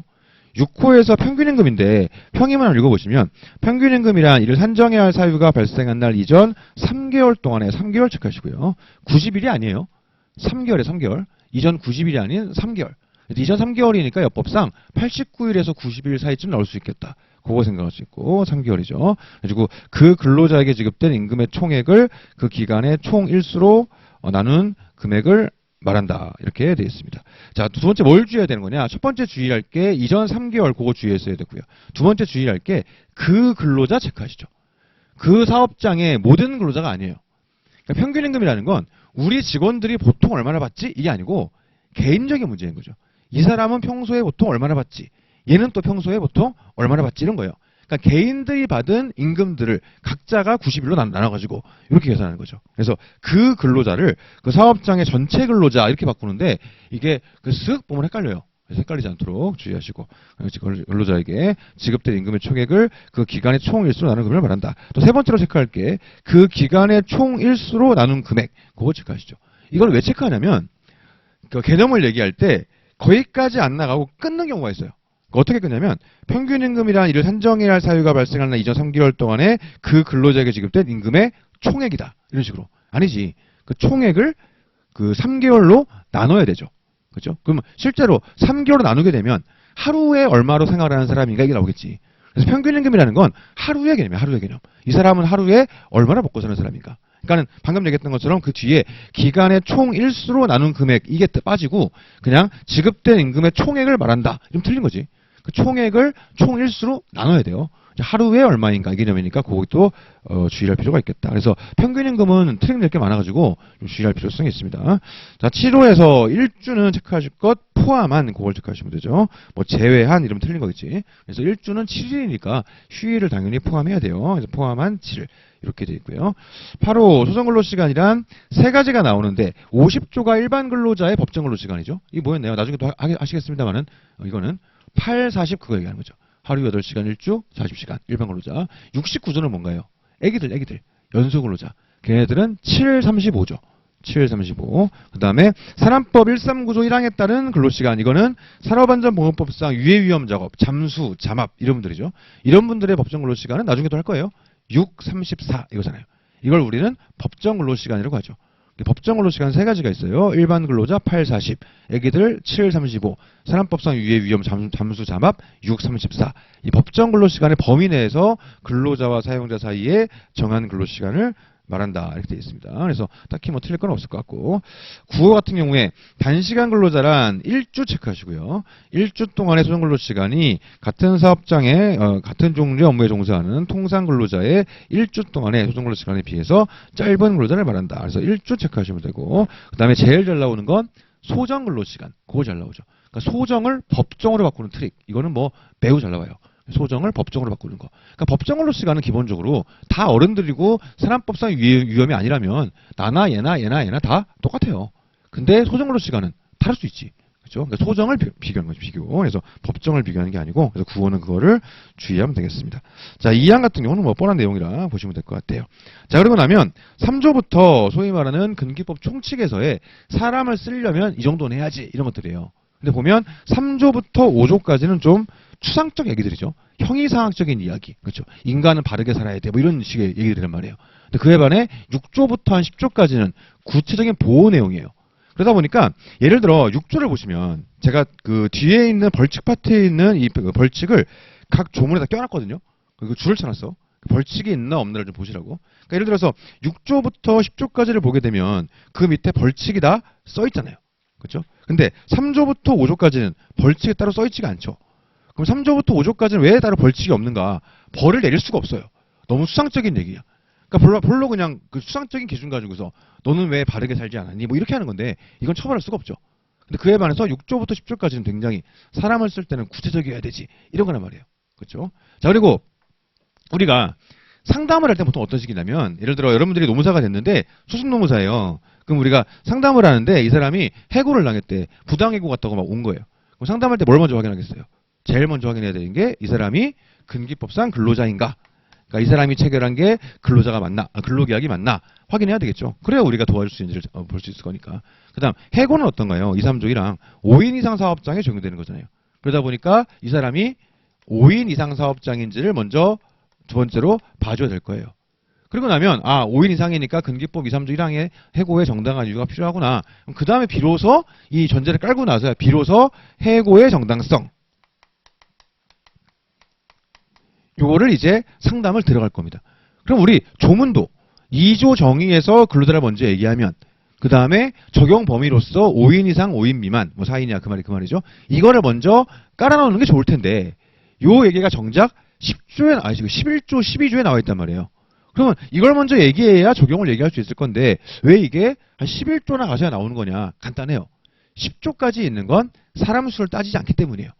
6호에서 평균임금인데 평임을 읽어보시면 평균임금이란 이를 산정해야 할 사유가 발생한 날 이전 3개월 동안에 3개월 체크하시고요. 90일이 아니에요. 3개월에 3개월. 이전 90일이 아닌 3개월. 이전 3개월이니까 여법상 89일에서 90일 사이쯤 나올 수 있겠다. 그거 생각할 수 있고 3개월이죠. 그리고 그 근로자에게 지급된 임금의 총액을 그 기간의 총 일수로 나눈 금액을 말한다. 이렇게 되어 있습니다. 자, 두 번째 뭘 주의해야 되는 거냐? 첫 번째 주의할 게 이전 3개월 그거 주의했어야 되고요. 두 번째 주의할 게 그 근로자 체크하시죠. 그 사업장의 모든 근로자가 아니에요. 그러니까 평균임금이라는 건 우리 직원들이 보통 얼마나 받지? 이게 아니고 개인적인 문제인 거죠. 이 사람은 평소에 보통 얼마나 받지? 얘는 또 평소에 보통 얼마나 받지? 이런 거예요. 그러니까 개인들이 받은 임금들을 각자가 90일로 나눠가지고 이렇게 계산하는 거죠. 그래서 그 근로자를 그 사업장의 전체 근로자 이렇게 바꾸는데 이게 쓱 보면 헷갈려요. 그래서 헷갈리지 않도록 주의하시고 근로자에게 지급된 임금의 총액을 그 기간의 총 일수로 나눈 금액을 말한다. 또 세 번째로 체크할 게 그 기간의 총 일수로 나눈 금액 그거 체크하시죠. 이걸 왜 체크하냐면 그 개념을 얘기할 때 거기까지 안 나가고 끊는 경우가 있어요. 어떻게 끊냐면 평균임금이란 이를 산정해야 할 사유가 발생하는 이전 3개월 동안에 그 근로자에게 지급된 임금의 총액이다. 이런 식으로. 아니지. 그 총액을 그 3개월로 나눠야 되죠. 그렇죠? 그러면 실제로 3개월로 나누게 되면 하루에 얼마로 생활하는 사람인가 이게 나오겠지. 그래서 평균임금이라는 건 하루의 개념이야. 하루의 개념. 이 사람은 하루에 얼마나 먹고 사는 사람인가. 그러니까는 방금 얘기했던 것처럼 그 뒤에 기간의 총 일수로 나눈 금액 이게 빠지고 그냥 지급된 임금의 총액을 말한다. 좀 틀린 거지. 그 총액을 총 일수로 나눠야 돼요. 하루에 얼마인가 이 개념이니까 그것도 주의할 필요가 있겠다. 그래서 평균임금은 틀린 게 많아가지고 좀 주의할 필요성이 있습니다. 자, 7호에서 1주는 체크하실 것 포함한 그걸 체크하시면 되죠. 뭐 제외한 이러면 틀린 거겠지. 그래서 1주는 7일이니까 휴일을 당연히 포함해야 돼요. 그래서 포함한 7일 이렇게 돼 있고요. 8호 소정근로시간이란 세 가지가 나오는데 50조가 일반 근로자의 법정 근로시간이죠. 이게 뭐였나요? 나중에 또 하시겠습니다만은 이거는 8, 40 그거 얘기하는 거죠. 하루 8시간 1주 40시간 일반 근로자. 69조는 뭔가요? 애기들 연소 근로자. 걔네들은 7, 35죠. 7, 35. 그 다음에 산안법 139조 1항에 따른 근로시간. 이거는 산업안전보건법상 유해위험 작업, 잠수, 잠합 이런 분들이죠. 이런 분들의 법정 근로시간은 나중에 또 할 거예요. 6, 34 이거잖아요. 이걸 우리는 법정 근로시간이라고 하죠. 법정 근로시간 세 가지가 있어요. 일반 근로자 8, 40, 애기들 7, 35, 산안법상 유해위험 잠수, 잠합 6, 34. 이 법정 근로시간의 범위 내에서 근로자와 사용자 사이에 정한 근로시간을 말한다 이렇게 되어 있습니다. 그래서 딱히 뭐 틀릴 건 없을 것 같고 9호 같은 경우에 단시간 근로자란 1주 체크하시고요. 1주 동안의 소정 근로시간이 같은 사업장에 같은 종류의 업무에 종사하는 통상 근로자의 1주 동안의 소정 근로시간에 비해서 짧은 근로자를 말한다. 그래서 1주 체크하시면 되고 그 다음에 제일 잘 나오는 건 소정 근로시간. 그거 잘 나오죠. 그러니까 소정을 법정으로 바꾸는 트릭. 이거는 뭐 매우 잘 나와요. 소정을 법정으로 바꾸는 거. 그러니까 법정 근로시간은 기본적으로 다 어른들이고 산안법상 위험이 아니라면 나나 얘나 다 똑같아요. 근데 소정 근로시간은 다를 수 있지. 그렇죠? 그러니까 소정을 비교하는 거죠. 비교. 그래서 법정을 비교하는 게 아니고 그래서 구호는 그거를 주의하면 되겠습니다. 자, 2항 같은 경우는 뭐 뻔한 내용이라 보시면 될 것 같아요. 자, 그러고 나면 3조부터 소위 말하는 근기법 총칙에서의 사람을 쓰려면 이 정도는 해야지 이런 것들이에요. 근데 보면 3조부터 5조까지는 좀 추상적 얘기들이죠. 형이상학적인 이야기. 그렇죠. 인간은 바르게 살아야 돼. 뭐 이런 식의 얘기들이란 말이에요. 근데 그에 반해 6조부터 한 10조까지는 구체적인 보호 내용이에요. 그러다 보니까 예를 들어 6조를 보시면 제가 그 뒤에 있는 벌칙 파트에 있는 이 벌칙을 각 조문에다 껴놨거든요. 그리고 줄을 쳐놨어. 벌칙이 있나 없나를 좀 보시라고. 그러니까 예를 들어서 6조부터 10조까지를 보게 되면 그 밑에 벌칙이 다 써 있잖아요. 그렇죠? 근데 3조부터 5조까지는 벌칙이 따로 써 있지가 않죠. 그럼 3조부터 5조까지는 왜 따로 벌칙이 없는가? 벌을 내릴 수가 없어요. 너무 수상적인 얘기야. 그러니까 별로 그냥 그 수상적인 기준 가지고서 너는 왜 바르게 살지 않았니? 뭐 이렇게 하는 건데 이건 처벌할 수가 없죠. 근데 그에 반해서 6조부터 10조까지는 굉장히 사람을 쓸 때는 구체적이어야 되지. 이런 거란 말이에요. 그렇죠? 자, 그리고 우리가 상담을 할 때 보통 어떤 식이냐면 예를 들어 여러분들이 노무사가 됐는데 수습 노무사예요. 그럼 우리가 상담을 하는데 이 사람이 해고를 당했대. 부당해고 갔다고 막 온 거예요. 그럼 상담할 때 뭘 먼저 확인하겠어요? 제일 먼저 확인해야 되는 게 이 사람이 근기법상 근로자인가? 그러니까 이 사람이 체결한 게 근로자가 맞나? 근로계약이 맞나? 확인해야 되겠죠. 그래야 우리가 도와줄 수 있는지를 볼 수 있을 거니까. 그 다음 해고는 어떤가요? 2, 3조 1항 5인 이상 사업장에 적용되는 거잖아요. 그러다 보니까 이 사람이 5인 이상 사업장인지를 먼저 두 번째로 봐줘야 될 거예요. 그리고 나면 5인 이상이니까 근기법 2, 3조 1항에 해고에 정당한 이유가 필요하구나. 그 다음에 비로소 이 전제를 깔고 나서야 비로소 해고의 정당성. 요거를 이제 상담을 들어갈 겁니다. 그럼 우리 조문도 2조 정의에서 근로자를 먼저 얘기하면 그 다음에 적용 범위로서 5인 이상 5인 미만 뭐 4인이야 그 말이죠. 이거를 먼저 깔아놓는 게 좋을 텐데 요 얘기가 정작 10조에 지금 11조 12조에 나와 있단 말이에요. 그러면 이걸 먼저 얘기해야 적용을 얘기할 수 있을 건데 왜 이게 한 11조나 가서야 나오는 거냐? 간단해요. 10조까지 있는 건 사람 수를 따지지 않기 때문이에요.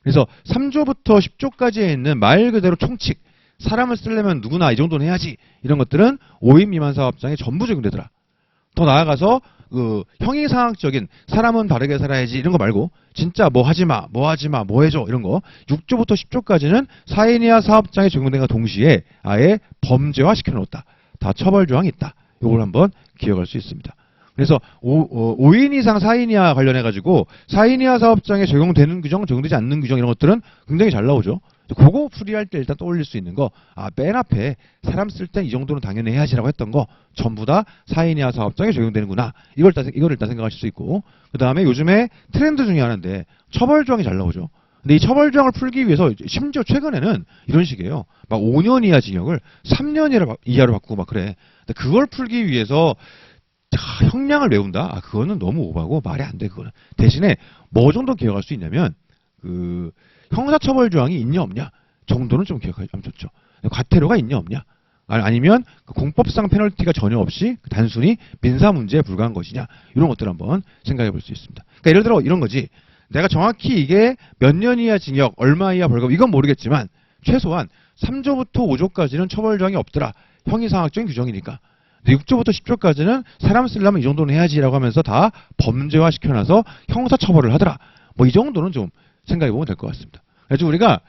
그래서 3조부터 10조까지에 있는 말 그대로 총칙, 사람을 쓰려면 누구나 이 정도는 해야지 이런 것들은 5인 미만 사업장에 전부 적용되더라. 더 나아가서 그 형이상학적인 사람은 바르게 살아야지 이런 거 말고 진짜 뭐 하지마, 뭐 하지마, 뭐 해줘 이런 거 6조부터 10조까지는 4인 이하 사업장에 적용된과 동시에 아예 범죄화 시켜놓았다. 다 처벌 조항이 있다. 이걸 한번 기억할 수 있습니다. 그래서 5인 이상 4인 이하 관련해가지고 4인 이하 사업장에 적용되는 규정, 적용되지 않는 규정 이런 것들은 굉장히 잘 나오죠. 그거 풀이할 때 일단 떠올릴 수 있는 거, 맨 앞에 사람 쓸 땐 이 정도는 당연히 해야지라고 했던 거 전부 다 4인 이하 사업장에 적용되는구나. 이걸 일단 생각하실 수 있고, 그 다음에 요즘에 트렌드 중에 하나인데 처벌 조항이 잘 나오죠. 근데 이 처벌 조항을 풀기 위해서 심지어 최근에는 이런 식이에요. 막 5년 이하 징역을 3년 이하로 바꾸고 막 그래. 근데 그걸 풀기 위해서 형량을 외운다? 그거는 너무 오바고 말이 안 돼, 그거는. 대신에 뭐 정도 기억할 수 있냐면, 형사처벌 조항이 있냐 없냐 정도는 좀 기억하면 좋죠. 과태료가 있냐 없냐 아니면 공법상 페널티가 전혀 없이 단순히 민사 문제에 불과한 것이냐 이런 것들 한번 생각해 볼 수 있습니다. 그러니까 예를 들어 이런 거지. 내가 정확히 이게 몇 년 이하 징역, 얼마 이하 벌금 이건 모르겠지만 최소한 3조부터 5조까지는 처벌 조항이 없더라. 형이상학적인 규정이니까. 6조부터 10조까지는 사람 쓰려면 이 정도는 해야지라고 하면서 다 범죄화 시켜놔서 형사처벌을 하더라. 뭐 이 정도는 좀 생각해보면 될 것 같습니다. 그래서 우리가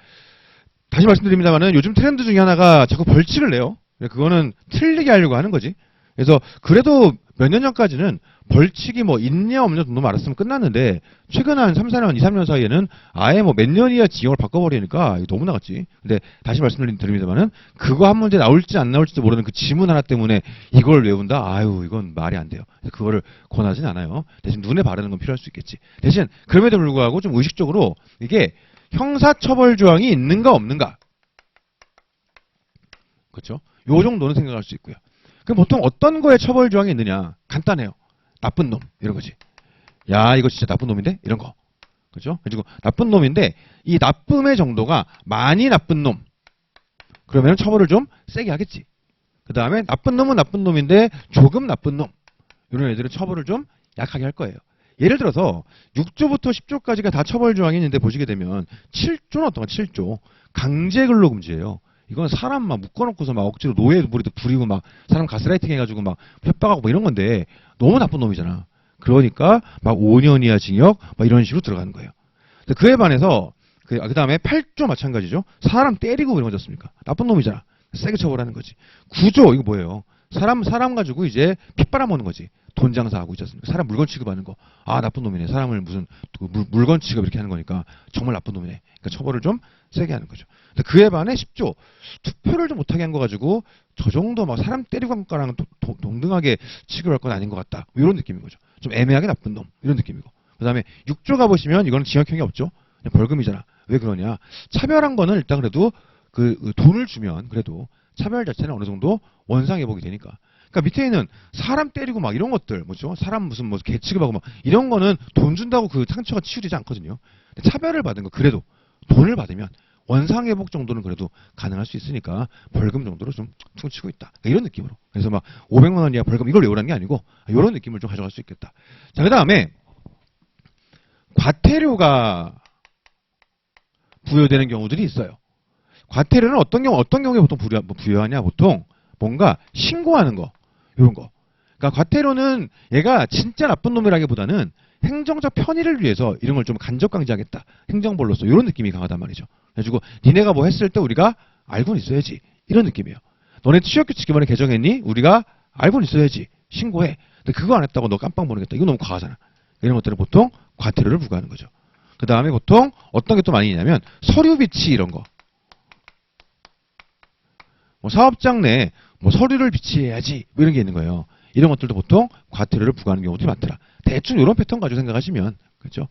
다시 말씀드립니다만은 요즘 트렌드 중에 하나가 자꾸 벌칙을 내요. 그거는 틀리게 하려고 하는 거지. 그래서 그래도 몇 년 전까지는 벌칙이 뭐 있냐 없냐 정도만 알았으면 끝났는데 최근 한 3, 4년, 2, 3년 사이에는 아예 뭐 몇 년 이하 징역을 바꿔버리니까 이거 너무 나갔지. 근데 다시 말씀드립니다만은 그거 한 문제 나올지 안 나올지도 모르는 그 지문 하나 때문에 이걸 외운다? 아유 이건 말이 안 돼요. 그거를 권하진 않아요. 대신 눈에 바르는 건 필요할 수 있겠지. 대신 그럼에도 불구하고 좀 의식적으로 이게 형사처벌 조항이 있는가 없는가. 그렇죠? 요 정도는 생각할 수 있고요. 그럼 보통 어떤 거에 처벌 조항이 있느냐? 간단해요. 나쁜 놈 이런 거지. 야 이거 진짜 나쁜 놈인데? 이런 거. 그렇죠? 그리고 나쁜 놈인데 이 나쁨의 정도가 많이 나쁜 놈. 그러면 처벌을 좀 세게 하겠지. 그 다음에 나쁜 놈은 나쁜 놈인데 조금 나쁜 놈. 이런 애들은 처벌을 좀 약하게 할 거예요. 예를 들어서 6조부터 10조까지가 다 처벌 조항이 있는데 보시게 되면 7조는 어떤가? 7조. 강제근로금지예요. 이건 사람 막 묶어놓고서 막 억지로 노예 부리고 막 사람 가스라이팅 해가지고 막 협박하고 뭐 이런 건데 너무 나쁜 놈이잖아. 그러니까 막 5년 이하 징역 막 이런 식으로 들어가는 거예요. 그에 반해서 그 다음에 8조 마찬가지죠. 사람 때리고 이런 거졌습니까? 나쁜 놈이잖아. 세게 처벌하는 거지. 9조 이거 뭐예요? 사람 가지고 이제 피 빨아먹는 거지. 돈 장사하고 있지 않습니까? 사람 물건 취급하는 거. 아 나쁜 놈이네. 사람을 무슨 물건 취급 이렇게 하는 거니까 정말 나쁜 놈이네. 그러니까 처벌을 좀 세게 하는 거죠. 그에 반해 10조 투표를 좀 못하게 한 거 가지고 저 정도 막 사람 때리고 한 거랑 동등하게 취급할 건 아닌 것 같다. 이런 느낌인 거죠. 좀 애매하게 나쁜 놈 이런 느낌이고. 그 다음에 6조 가보시면 이거는 징역형이 없죠. 그냥 벌금이잖아. 왜 그러냐? 차별한 거는 일단 그래도 그 돈을 주면 그래도 차별 자체는 어느 정도 원상회복이 되니까. 그러니까 밑에 있는 사람 때리고 막 이런 것들 뭐죠? 사람 무슨 뭐 개 취급하고 막 이런 거는 돈 준다고 그 상처가 치유되지 않거든요. 근데 차별을 받은 거 그래도 돈을 받으면 원상회복 정도는 그래도 가능할 수 있으니까 벌금 정도로 좀 퉁치고 있다. 그러니까 이런 느낌으로. 그래서 막 500만 원 이하 벌금 이걸 외우라는 게 아니고 이런 느낌을 좀 가져갈 수 있겠다. 자, 그 다음에 과태료가 부여되는 경우들이 있어요. 과태료는 어떤 경우에 보통 부여하냐? 보통 뭔가 신고하는 거. 이런 거. 그러니까 과태료는 얘가 진짜 나쁜 놈이라기보다는 행정적 편의를 위해서 이런 걸 좀 간접 강제하겠다. 행정벌로서 이런 느낌이 강하단 말이죠. 그래가지고 니네가 뭐 했을 때 우리가 알고는 있어야지. 이런 느낌이에요. 너네 취업규칙 이번에 개정했니? 우리가 알고는 있어야지. 신고해. 근데 그거 안 했다고 너 깜빵 보내겠다. 이거 너무 과하잖아. 이런 것들은 보통 과태료를 부과하는 거죠. 그 다음에 보통 어떤 게 또 많이 있냐면 서류 비치 이런 거. 뭐 사업장 내에 뭐 서류를 비치해야지 뭐 이런 게 있는 거예요. 이런 것들도 보통 과태료를 부과하는 경우들이 많더라. 대충 이런 패턴 가지고 생각하시면 그렇죠?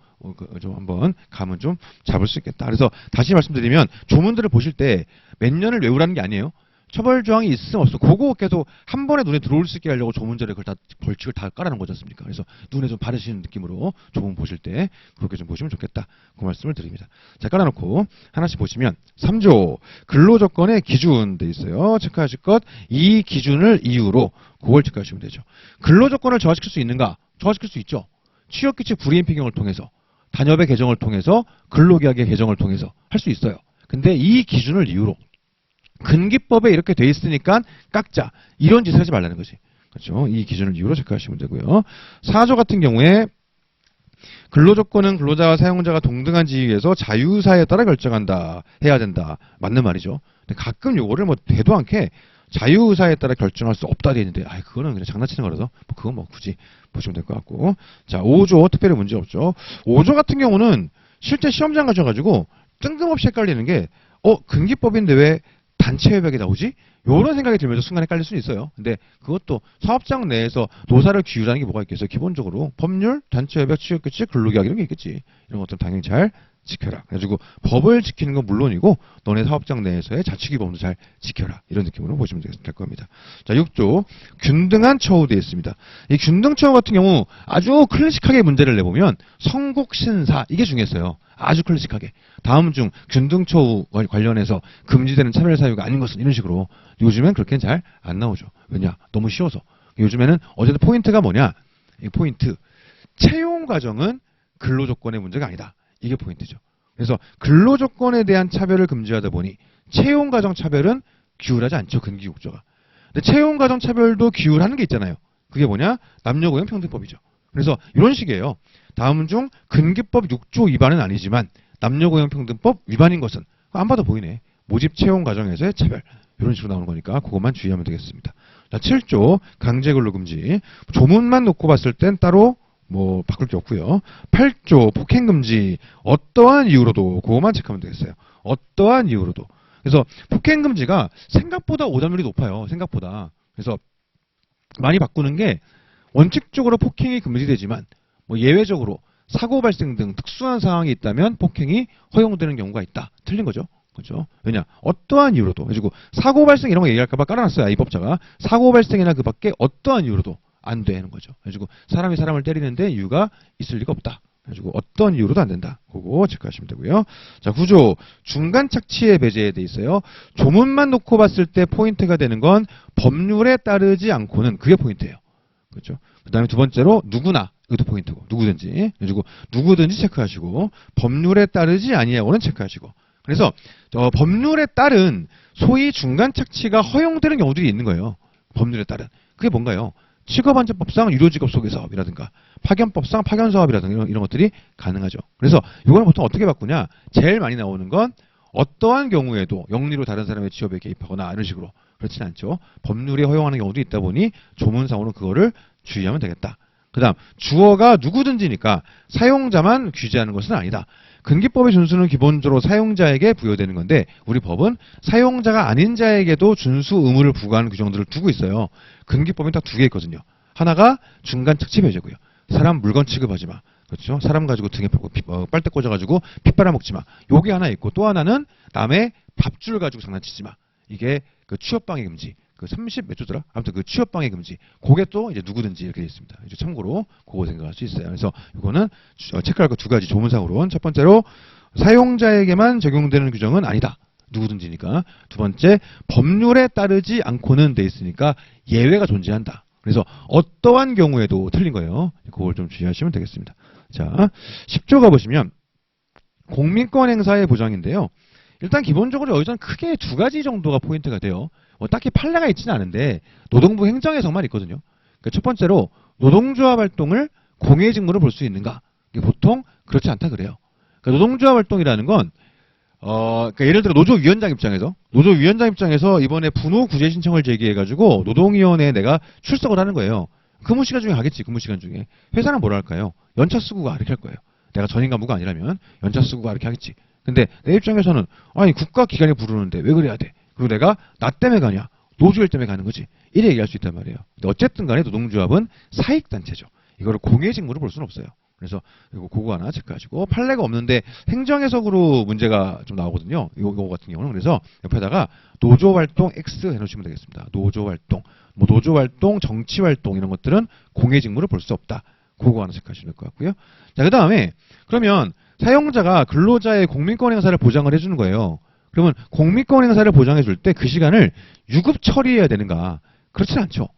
좀 한번 감은 좀 잡을 수 있겠다. 그래서 다시 말씀드리면 조문들을 보실 때 몇 년을 외우라는 게 아니에요. 처벌 조항이 있음 없음 그거 계속 한 번에 눈에 들어올 수 있게 하려고 조문절에 그걸 다 벌칙을 다 깔아놓은 거지 않습니까? 그래서 눈에 좀 바르시는 느낌으로 조문 보실 때 그렇게 좀 보시면 좋겠다. 그 말씀을 드립니다. 자, 깔아놓고 하나씩 보시면 3조 근로조건의 기준 돼 있어요. 체크하실 것 이 기준을 이유로 그걸 체크하시면 되죠. 근로조건을 저하시킬 수 있는가? 저하시킬 수 있죠. 취업규칙 불이행 피경을 통해서 단협의 개정을 통해서 근로계약의 개정을 통해서 할 수 있어요. 근데 이 기준을 이유로 근기법에 이렇게 돼 있으니까 깎자. 이런 짓을 하지 말라는 거지. 그렇죠? 이 기준을 이유로 체크하시면 되고요. 4조 같은 경우에 근로조건은 근로자와 사용자가 동등한 지위에서 자유사에 따라 결정한다. 해야 된다. 맞는 말이죠. 근데 가끔 요거를 뭐 되도 않게 자유사에 따라 결정할 수 없다 돼 있는데 그거는 그냥 장난치는 거라서 그건 뭐 굳이 보시면 될 것 같고. 자, 5조 특별히 문제 없죠. 5조 같은 경우는 실제 시험장 가셔가지고 뜬금없이 헷갈리는 게 근기법인데 왜 단체협약이 나오지? 이런 생각이 들면서 순간 헷갈릴 수는 있어요. 근데 그것도 사업장 내에서 노사를 규율하는 게 뭐가 있겠어요? 기본적으로 법률, 단체협약, 취업규칙, 근로계약 이런 게 있겠지. 이런 것들 당연히 잘 지켜라. 그래가지고 법을 지키는 건 물론이고 너네 사업장 내에서의 자치기법도 잘 지켜라. 이런 느낌으로 보시면 될 겁니다. 자, 6조 균등한 처우 되어 있습니다. 이 균등 처우 같은 경우 아주 클래식하게 문제를 내보면 성국신사 이게 중요했어요. 아주 클래식하게. 다음 중 균등 처우 관련해서 금지되는 차별 사유가 아닌 것은 이런 식으로 요즘엔 그렇게는 잘 안 나오죠. 왜냐? 너무 쉬워서. 요즘에는 어쨌든 포인트가 뭐냐? 이 포인트. 채용 과정은 근로조건의 문제가 아니다. 이게 포인트죠. 그래서 근로조건에 대한 차별을 금지하다 보니 채용가정 차별은 규율하지 않죠. 근기국조가. 근데 채용가정 차별도 규율하는 게 있잖아요. 그게 뭐냐? 남녀고용평등법이죠. 그래서 이런 식이에요. 다음 중 근기법 6조 위반은 아니지만 남녀고용평등법 위반인 것은 안 봐도 보이네. 모집 채용 과정에서의 차별. 이런 식으로 나오는 거니까 그것만 주의하면 되겠습니다. 자, 7조 강제근로금지. 조문만 놓고 봤을 땐 따로 뭐 바꿀 게 없고요. 8조 폭행금지. 어떠한 이유로도 그것만 체크하면 되겠어요. 어떠한 이유로도. 그래서 폭행금지가 생각보다 오답률이 높아요. 생각보다. 그래서 많이 바꾸는 게 원칙적으로 폭행이 금지되지만 뭐 예외적으로 사고 발생 등 특수한 상황이 있다면 폭행이 허용되는 경우가 있다. 틀린 거죠. 그렇죠? 왜냐? 어떠한 이유로도. 그래가지고 사고 발생 이런 거 얘기할까봐 깔아놨어요. 입법자가. 사고 발생이나 그 밖에 어떠한 이유로도 안 되는 거죠. 그래가지고 사람이 사람을 때리는데 이유가 있을 리가 없다. 그래가지고 어떤 이유로도 안 된다. 그거 체크하시면 되고요. 자, 9조 중간 착취의 배제에 돼 있어요. 조문만 놓고 봤을 때 포인트가 되는 건 법률에 따르지 않고는 그게 포인트예요. 그렇죠? 그 다음에 두 번째로 누구나 이것도 포인트고 누구든지 그리고 누구든지 체크하시고 법률에 따르지 아니하고는 체크하시고 그래서 법률에 따른 소위 중간 착취가 허용되는 경우들이 있는 거예요. 법률에 따른 그게 뭔가요? 취업안전법상 유료직업 소개사업이라든가 파견법상 파견사업이라든가 이런 것들이 가능하죠. 그래서 이걸 보통 어떻게 바꾸냐? 제일 많이 나오는 건 어떠한 경우에도 영리로 다른 사람의 취업에 개입하거나 이런 식으로 그렇진 않죠. 법률이 허용하는 경우도 있다 보니 조문상으로 그거를 주의하면 되겠다. 그 다음 주어가 누구든지니까 사용자만 규제하는 것은 아니다. 근기법의 준수는 기본적으로 사용자에게 부여되는 건데 우리 법은 사용자가 아닌 자에게도 준수 의무를 부과하는 규정들을 두고 있어요. 근기법엔 딱 두 개 있거든요. 하나가 중간 착취 배제고요. 사람 물건 취급하지 마. 그렇죠? 사람 가지고 등에 빨대 꽂아가지고 피 빨아먹지 마. 요게 하나 있고 또 하나는 남의 밥줄 가지고 장난치지 마. 이게 그 취업방해 금지. 그 30 몇 조더라? 아무튼 그 취업방해 금지. 그게 또 이제 누구든지 이렇게 되어 있습니다. 이제 참고로 그거 생각할 수 있어요. 그래서 이거는 체크할 거 두 가지 조문상으로는 첫 번째로 사용자에게만 적용되는 규정은 아니다. 누구든지니까. 두 번째 법률에 따르지 않고는 돼 있으니까 예외가 존재한다. 그래서 어떠한 경우에도 틀린 거예요. 그걸 좀 주의하시면 되겠습니다. 자, 10조 가보시면 공민권 행사의 보장인데요. 일단 기본적으로 여기서는 크게 두 가지 정도가 포인트가 돼요. 뭐 딱히 판례가 있지는 않은데 노동부 행정에서만 있거든요. 그러니까 첫 번째로 노동조합 활동을 공익직무로 볼 수 있는가? 이게 보통 그렇지 않다 그래요. 그러니까 노동조합 활동이라는 건 그러니까 예를 들어 노조위원장 입장에서 이번에 분호 구제 신청을 제기해가지고 노동위원회에 내가 출석을 하는 거예요. 근무 시간 중에 가겠지. 근무 시간 중에 회사는 뭐라 할까요? 연차 쓰고 가 이렇게 할 거예요. 내가 전임 간부가 아니라면 연차 쓰고 가 이렇게 하겠지. 근데 내 입장에서는 아니 국가기관이 부르는데 왜 그래야 돼? 그리고 내가 나 때문에 가냐? 노조일 때문에 가는 거지. 이래 얘기할 수 있단 말이에요. 근데 어쨌든 간에 노동조합은 사익단체죠. 이거를 공익직무로 볼 수는 없어요. 그래서 이거 그거 하나 체크하시고 판례가 없는데 행정해석으로 문제가 좀 나오거든요. 이거 같은 경우는 그래서 옆에다가 노조활동 X 해놓으시면 되겠습니다. 노조활동, 뭐 노조활동, 정치활동 이런 것들은 공익직무를 볼 수 없다. 그거 하나 체크하시면 될 것 같고요. 자, 그 다음에 그러면 사용자가 근로자의 공민권 행사를 보장을 해주는 거예요. 그러면 공민권 행사를 보장해 줄 때 그 시간을 유급 처리해야 되는가? 그렇진 않죠.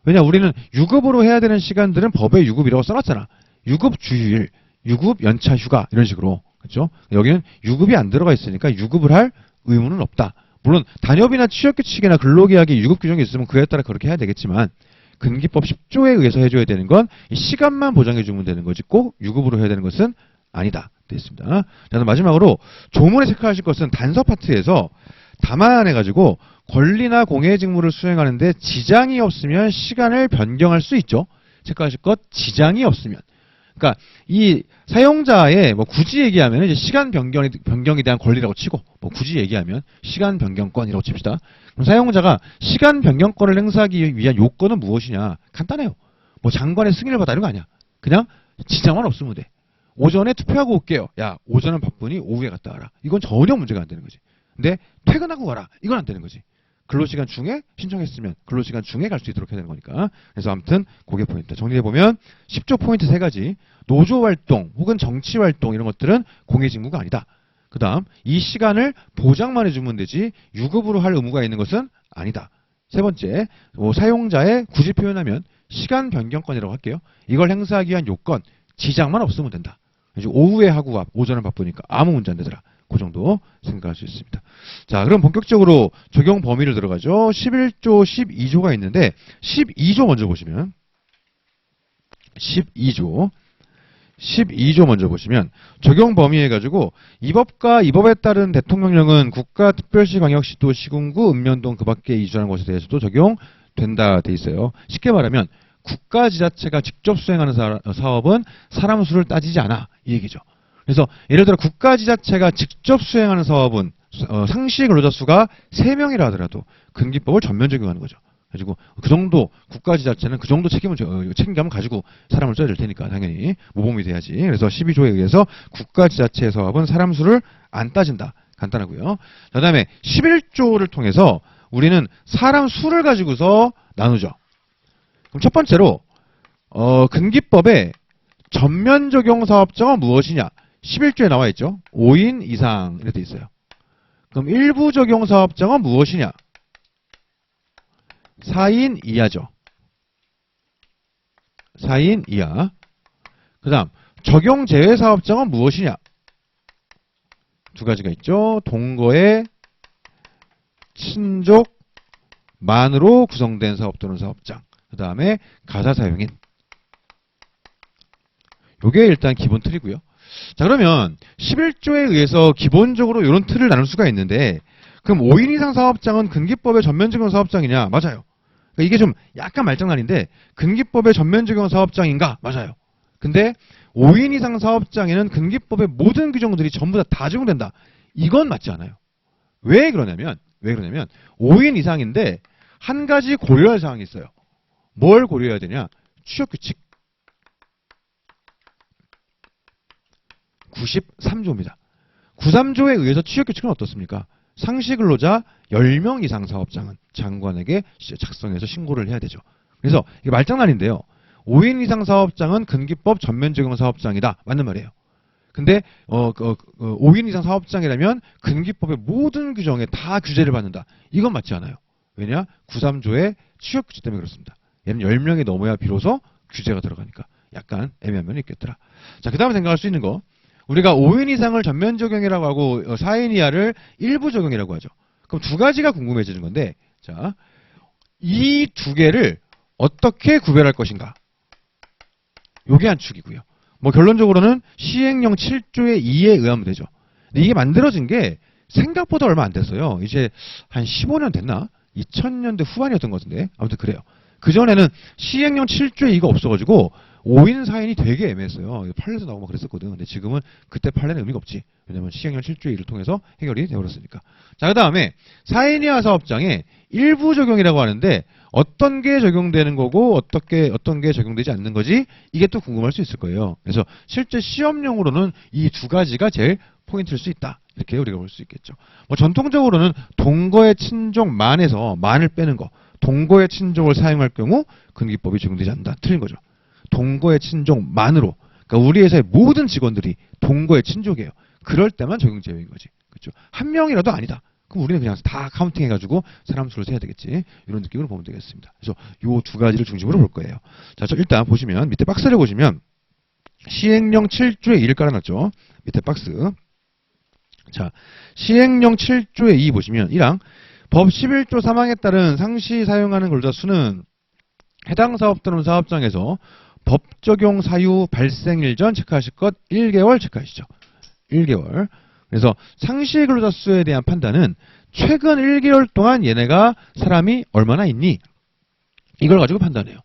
왜냐 우리는 유급으로 해야 되는 시간들은 법에 유급이라고 써놨잖아. 유급 주휴일, 유급 연차 휴가 이런 식으로. 그렇죠? 여기는 유급이 안 들어가 있으니까 유급을 할 의무는 없다. 물론 단협이나 취업규칙이나 근로계약에 유급 규정이 있으면 그에 따라 그렇게 해야 되겠지만 근기법 10조에 의해서 해줘야 되는 건 이 시간만 보장해 주면 되는 거지 꼭 유급으로 해야 되는 것은 아니다. 되어 있습니다. 자, 마지막으로 조문에 체크하실 것은 단서 파트에서 담아내가지고 권리나 공의 직무를 수행하는데 지장이 없으면 시간을 변경할 수 있죠. 체크하실 것 지장이 없으면. 그러니까 이 사용자의 뭐 굳이 얘기하면 이제 시간 변경에 대한 권리라고 치고 뭐 굳이 얘기하면 시간 변경권이라고 칩시다. 그럼 사용자가 시간 변경권을 행사하기 위한 요건은 무엇이냐? 간단해요. 뭐 장관의 승인을 받아 이런 거 아니야. 그냥 지장만 없으면 돼. 오전에 투표하고 올게요. 야, 오전은 바쁘니 오후에 갔다 와라. 이건 전혀 문제가 안 되는 거지. 근데 퇴근하고 가라. 이건 안 되는 거지. 근로시간 중에 신청했으면 근로시간 중에 갈 수 있도록 해야 되는 거니까. 그래서 아무튼 그게 포인트. 정리해보면 10조 포인트 3가지. 노조활동 혹은 정치활동 이런 것들은 공익직무가 아니다. 그 다음 이 시간을 보장만 해주면 되지 유급으로 할 의무가 있는 것은 아니다. 세 번째, 사용자의 굳이 표현하면 시간 변경권이라고 할게요. 이걸 행사하기 위한 요건, 지장만 없으면 된다. 오후에 하고 오전은 바쁘니까 아무 문제 안 되더라. 그 정도 생각할 수 있습니다. 자, 그럼 본격적으로 적용 범위를 들어가죠. 11조, 12조가 있는데 12조 먼저 보시면 12조 먼저 보시면 적용 범위 해가지고 이 법과 이 법에 따른 대통령령은 국가특별시, 광역시, 도, 시군구, 읍면동 그 밖에 이주하는 것에 대해서도 적용된다 돼 있어요. 쉽게 말하면 국가지자체가 직접 수행하는 사업은 사람 수를 따지지 않아 이 얘기죠. 그래서 예를 들어 국가지자체가 직접 수행하는 사업은 상시 근로자 수가 3명이라 하더라도 근기법을 전면 적용하는 거죠. 가지고 그 정도 국가지자체는 그 정도 책임감을 가지고 사람을 써야 될 테니까 당연히 모범이 돼야지. 그래서 12조에 의해서 국가지자체의 사업은 사람 수를 안 따진다. 간단하고요. 그다음에 11조를 통해서 우리는 사람 수를 가지고서 나누죠. 그럼 첫 번째로 근기법의 전면 적용 사업장은 무엇이냐? 11조에 나와 있죠. 5인 이상 이렇게 돼 있어요. 그럼 일부 적용 사업장은 무엇이냐? 4인 이하죠. 4인 이하. 그 다음 적용 제외 사업장은 무엇이냐? 두 가지가 있죠. 동거의 친족만으로 구성된 사업 또는 사업장. 그 다음에 가사 사용인. 요게 일단 기본 틀이고요. 자, 그러면 11조에 의해서 기본적으로 이런 틀을 나눌 수가 있는데 그럼 5인 이상 사업장은 근기법의 전면 적용 사업장이냐? 맞아요. 그러니까 이게 좀 약간 말장난인데 근기법의 전면 적용 사업장인가? 맞아요. 근데 5인 이상 사업장에는 근기법의 모든 규정들이 전부 다 적용된다. 이건 맞지 않아요. 왜 그러냐면 5인 이상인데 한 가지 고려할 사항이 있어요. 뭘 고려해야 되냐? 취업규칙. 93조입니다. 93조에 의해서 취업규칙은 어떻습니까? 상시근로자 10명 이상 사업장은 장관에게 작성해서 신고를 해야 되죠. 그래서 이게 말장난인데요. 5인 이상 사업장은 근기법 전면 적용 사업장이다. 맞는 말이에요. 근데 5인 이상 사업장이라면 근기법의 모든 규정에 다 규제를 받는다. 이건 맞지 않아요. 왜냐? 93조의 취업규칙 때문에 그렇습니다. 얘는 10명이 넘어야 비로소 규제가 들어가니까 약간 애매한 면이 있겠더라. 자, 그 다음에 생각할 수 있는 거. 우리가 5인 이상을 전면 적용이라고 하고 4인 이하를 일부 적용이라고 하죠. 그럼 두 가지가 궁금해지는 건데, 자, 이 두 개를 어떻게 구별할 것인가? 요게 한 축이고요. 뭐 결론적으로는 시행령 7조의 2에 의하면 되죠. 근데 이게 만들어진 게 생각보다 얼마 안 됐어요. 이제 한 15년 됐나? 2000년대 후반이었던 것 같은데. 아무튼 그래요. 그전에는 시행령 7조에 2가 없어가지고 5인 4인이 되게 애매했어요. 판례도 나오고 막 그랬었거든. 근데 지금은 그때 판례는 의미가 없지. 왜냐면 시행령 7조의 2를 통해서 해결이 되어버렸으니까. 자, 그 다음에 4인 이하 사업장에 일부 적용이라고 하는데 어떤 게 적용되는 거고 어떤 게 적용되지 않는 거지? 이게 또 궁금할 수 있을 거예요. 그래서 실제 시험용으로는 이 두 가지가 제일 포인트일 수 있다. 이렇게 우리가 볼 수 있겠죠. 뭐 전통적으로는 동거의 친족만에서 만을 빼는 거. 동거의 친족을 사용할 경우 근기법이 적용되지 않는다. 틀린 거죠. 동거의 친족만으로. 그러니까 우리 회사의 모든 직원들이 동거의 친족이에요. 그럴 때만 적용 제외인 거지. 그렇죠? 한 명이라도 아니다. 그럼 우리는 그냥 다 카운팅 해가지고 사람 수를 세야 되겠지. 이런 느낌으로 보면 되겠습니다. 그래서 요 두 가지를 중심으로 볼 거예요. 자, 일단 보시면 밑에 박스를 보시면 시행령 7조의 2를 깔아놨죠. 밑에 박스. 자, 시행령 7조의 2 보시면 1항 법 11조 3항에 따른 상시 사용하는 근로자 수는 해당 사업 또는 사업장에서 법 적용 사유 발생일 전 체크하실 것 1개월 체크하시죠. 1개월. 그래서 상시 근로자 수에 대한 판단은 최근 1개월 동안 얘네가 사람이 얼마나 있니? 이걸 가지고 판단해요.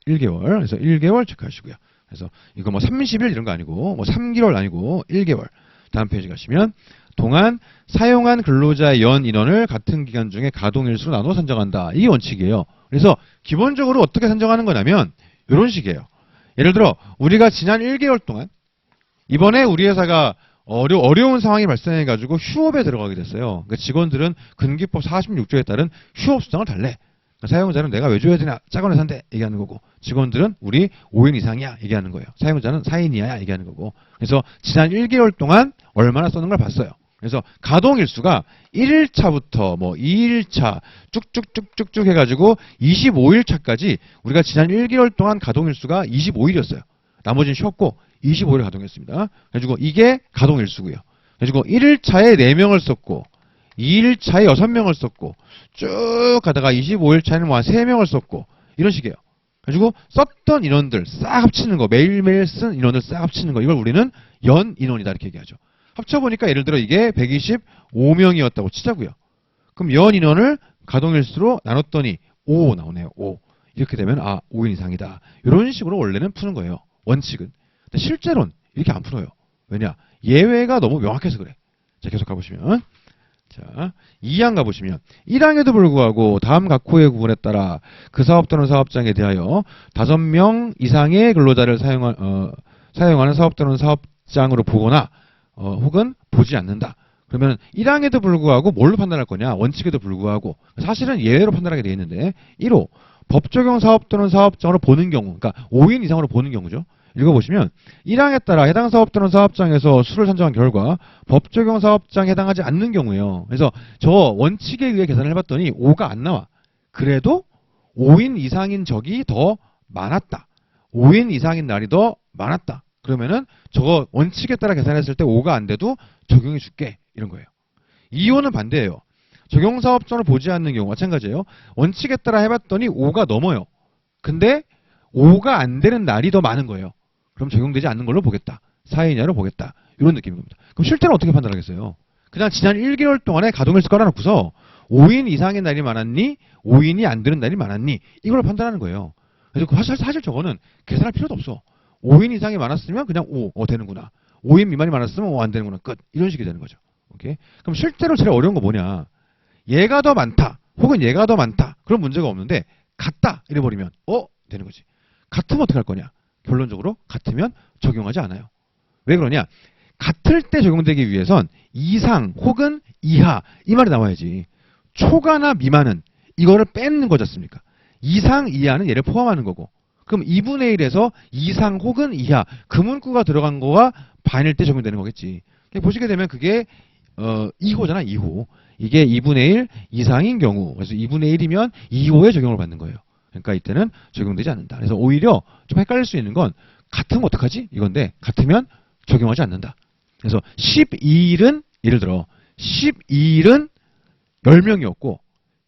1개월. 그래서 1개월 체크하시고요. 그래서 이거 뭐 30일 이런 거 아니고 뭐 3개월 아니고 1개월. 다음 페이지 가시면 동안 사용한 근로자의 연 인원을 같은 기간 중에 가동일수로 나눠 산정한다. 이게 원칙이에요. 그래서 기본적으로 어떻게 산정하는 거냐면 이런 식이에요. 예를 들어 우리가 지난 1개월 동안 이번에 우리 회사가 어려운 상황이 발생해가지고 휴업에 들어가게 됐어요. 그러니까 직원들은 근기법 46조에 따른 휴업 수당을 달래. 그러니까 사용자는 내가 왜 줘야 되냐? 작은 회사인데 얘기하는 거고 직원들은 우리 5인 이상이야 얘기하는 거예요. 사용자는 4인 이하야 얘기하는 거고 그래서 지난 1개월 동안 얼마나 썼는 걸 봤어요. 그래서 가동일수가 1일차부터 뭐 2일차 쭉쭉쭉쭉쭉 해가지고 25일차까지 우리가 지난 1개월 동안 가동일수가 25일이었어요. 나머지는 쉬었고 25일 가동했습니다. 그래가지고 이게 가동일수고요. 그래가지고 1일차에 4명을 썼고 2일차에 6명을 썼고 쭉 가다가 25일차에는 뭐 한 3명을 썼고 이런 식이에요. 그래가지고 썼던 인원들 싹 합치는 거, 매일매일 쓴 인원들 싹 합치는 거, 이걸 우리는 연 인원이다 이렇게 얘기하죠. 합쳐보니까 예를 들어 이게 125명이었다고 치자고요. 그럼 연 인원을 가동일수로 나눴더니 5 나오네요. 5. 이렇게 되면 5인 이상이다. 이런 식으로 원래는 푸는 거예요. 원칙은. 근데 실제로는 이렇게 안 풀어요. 왜냐? 예외가 너무 명확해서 그래. 자, 계속 가보시면. 자, 2항 가보시면 1항에도 불구하고 다음 각호의 구분에 따라 그 사업 또는 사업장에 대하여 5명 이상의 근로자를 사용하는 사업 또는 사업장으로 보거나 혹은 보지 않는다. 그러면 1항에도 불구하고 뭘로 판단할 거냐? 원칙에도 불구하고. 사실은 예외로 판단하게 되어 있는데 1호 법 적용 사업 또는 사업장으로 보는 경우, 그러니까 5인 이상으로 보는 경우죠. 읽어보시면 1항에 따라 해당 사업 또는 사업장에서 수를 선정한 결과 법 적용 사업장에 해당하지 않는 경우예요. 그래서 저 원칙에 의해 계산을 해봤더니 5가 안 나와. 그래도 5인 이상인 적이 더 많았다. 5인 이상인 날이 더 많았다. 그러면은 저거 원칙에 따라 계산했을 때 5가 안 돼도 적용해 줄게. 이런 거예요. 2호는 반대예요. 적용사업장을 보지 않는 경우 마찬가지예요. 원칙에 따라 해봤더니 5가 넘어요. 근데 5가 안 되는 날이 더 많은 거예요. 그럼 적용되지 않는 걸로 보겠다. 4인이하로 보겠다. 이런 느낌인 겁니다. 그럼 실제로 어떻게 판단하겠어요? 그냥 지난 1개월 동안에 가동일수 깔아놓고서 5인 이상의 날이 많았니? 5인이 안 되는 날이 많았니? 이걸 판단하는 거예요. 그래서 사실 저거는 계산할 필요도 없어. 5인 이상이 많았으면 그냥 되는구나. 5인 미만이 많았으면 안 되는구나. 끝. 이런 식이 되는 거죠. 오케이? 그럼 실제로 제일 어려운 거 뭐냐? 얘가 더 많다. 혹은 얘가 더 많다. 그런 문제가 없는데 같다. 이래버리면 되는 거지. 같으면 어떻게 할 거냐? 결론적으로 같으면 적용하지 않아요. 왜 그러냐? 같을 때 적용되기 위해선 이상 혹은 이하 이 말이 나와야지. 초과나 미만은 이거를 뺏는 거지 않습니까? 이상 이하는 얘를 포함하는 거고, 그럼 2분의 1에서 이상 혹은 이하 그 문구가 들어간 거가 반일 때 적용되는 거겠지. 보시게 되면 그게 2호잖아. 2호. 이게 2분의 1 이상인 경우, 그래서 2분의 1이면 2호에 적용을 받는 거예요. 그러니까 이때는 적용되지 않는다. 그래서 오히려 좀 헷갈릴 수 있는 건 같으면 어떡하지? 이건데 같으면 적용하지 않는다. 그래서 12일은 예를 들어 12일은 10명이었고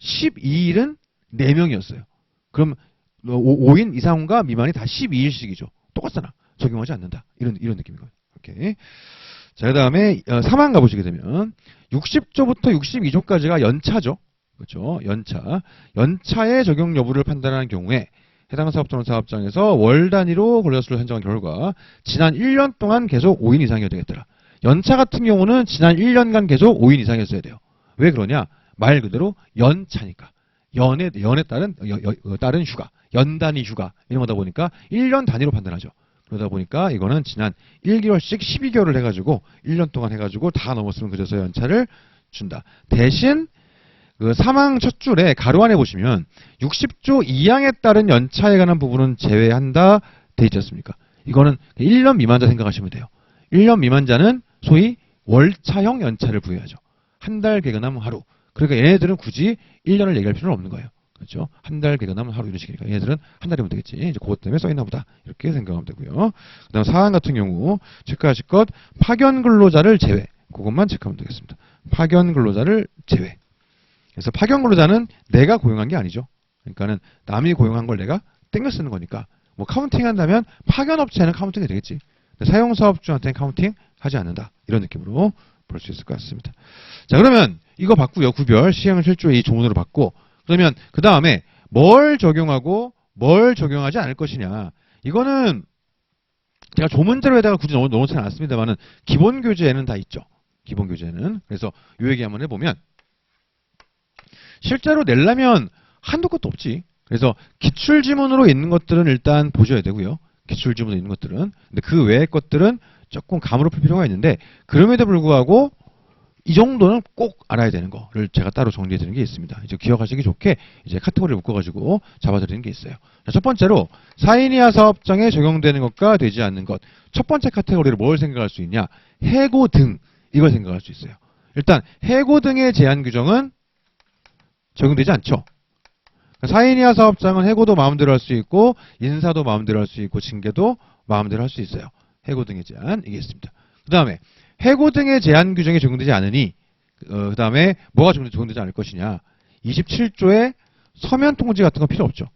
12일은 4명이었어요. 그럼 5인 이상과 미만이 다 12일씩이죠. 똑같잖아. 적용하지 않는다. 이런 느낌인 거예요. 오케이. 자, 그 다음에 3항 가보시게 되면 60조부터 62조까지가 연차죠. 그렇죠. 연차의 적용 여부를 판단하는 경우에 해당 사업 또는 사업장에서 월 단위로 근로자수를 산정한 결과 지난 1년 동안 계속 5인 이상이어야 되겠더라. 연차 같은 경우는 지난 1년간 계속 5인 이상이었어야 돼요. 왜 그러냐? 말 그대로 연차니까. 연에 따른 휴가, 연단위 휴가 이런 거다 보니까 1년 단위로 판단하죠. 그러다 보니까 이거는 지난 1개월씩 12개월을 해가지고 1년 동안 해가지고 다 넘었으면 그래서 연차를 준다. 대신 그 3항 첫 줄에 가로 안에 보시면 60조 2항에 따른 연차에 관한 부분은 제외한다 돼 있지 않습니까? 이거는 1년 미만자 생각하시면 돼요. 1년 미만자는 소위 월차형 연차를 부여하죠. 한 달 개근하면 하루. 그러니까 얘네들은 굳이 1년을 얘기할 필요는 없는 거예요. 그렇죠? 한 달 개근하면 하루 이런 식이니까 얘네들은 한 달이면 되겠지. 이제 그것 때문에 써있나 보다. 이렇게 생각하면 되고요. 그 다음 4항 같은 경우 체크하실 것 파견 근로자를 제외. 그것만 체크하면 되겠습니다. 파견 근로자를 제외. 그래서 파견 근로자는 내가 고용한 게 아니죠. 그러니까는 남이 고용한 걸 내가 땡겨 쓰는 거니까 뭐 카운팅 한다면 파견 업체는 카운팅이 되겠지. 사용 사업주한테는 카운팅 하지 않는다. 이런 느낌으로 볼 수 있을 것 같습니다. 자, 그러면 이거 봤고요. 구별 시행 실조의 이 조문으로 봤고, 그러면 그 다음에 뭘 적용하고 뭘 적용하지 않을 것이냐. 이거는 제가 조문제로에다가 굳이 넣어놓지는 않았습니다만은 기본 교재에는 다 있죠. 기본 교재는. 그래서 요 얘기 한번 해보면 실제로 내려면 한도 끝도 없지. 그래서 기출지문으로 있는 것들은 일단 보셔야 되고요. 기출지문으로 있는 것들은. 근데 그 외의 것들은 조금 감으로 풀 필요가 있는데 그럼에도 불구하고 이 정도는 꼭 알아야 되는 거를 제가 따로 정리해 드리는 게 있습니다. 이제 기억하시기 좋게 이제 카테고리를 묶어가지고 잡아드리는 게 있어요. 자, 첫 번째로 4인 이하 사업장에 적용되는 것과 되지 않는 것. 첫 번째 카테고리를 뭘 생각할 수 있냐? 해고 등. 이걸 생각할 수 있어요. 일단 해고 등의 제한 규정은 적용되지 않죠. 4인 이하 사업장은 해고도 마음대로 할 수 있고 인사도 마음대로 할 수 있고 징계도 마음대로 할 수 있어요. 해고 등의 제한 이게 있습니다. 그 다음에 해고 등의 제한 규정이 적용되지 않으니 그 다음에 뭐가 적용되지 않을 것이냐. 27조에 서면 통지 같은 건 필요 없죠.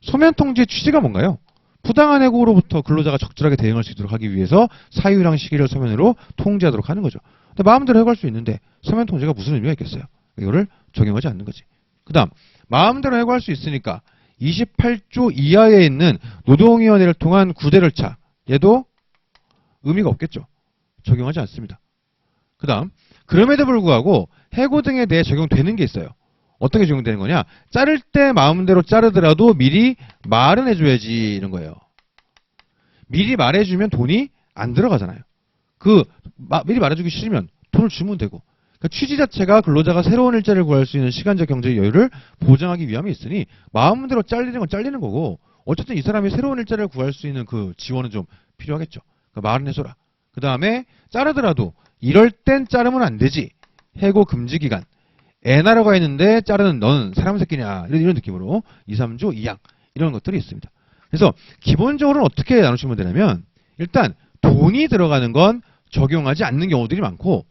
서면 통지의 취지가 뭔가요? 부당한 해고로부터 근로자가 적절하게 대응할 수 있도록 하기 위해서 사유랑 시기를 서면으로 통지하도록 하는 거죠. 근데 마음대로 해고할 수 있는데 서면 통지가 무슨 의미가 있겠어요? 이거를 적용하지 않는 거지. 그 다음 마음대로 해고할 수 있으니까 28조 이하에 있는 노동위원회를 통한 구대절차 얘도 의미가 없겠죠. 적용하지 않습니다. 그 다음 그럼에도 불구하고 해고 등에 대해 적용되는 게 있어요. 어떻게 적용되는 거냐? 자를 때 마음대로 자르더라도 미리 말은 해줘야지 이런 거예요. 미리 말해주면 돈이 안 들어가잖아요. 미리 말해주기 싫으면 돈을 주면 되고. 그러니까 취지 자체가 근로자가 새로운 일자리를 구할 수 있는 시간적 경제적 여유를 보장하기 위함이 있으니 마음대로 잘리는 건 잘리는 거고 어쨌든 이 사람이 새로운 일자리를 구할 수 있는 그 지원은 좀 필요하겠죠. 그러니까 말은 해줘라. 그 다음에 자르더라도 이럴 땐 자르면 안 되지. 해고 금지 기간. 애 나러 가 있는데 자르는 너는 사람 새끼냐 이런 느낌으로 2, 3조 2항 이런 것들이 있습니다. 그래서 기본적으로는 어떻게 나누시면 되냐면 일단 돈이 들어가는 건 적용하지 않는 경우들이 많고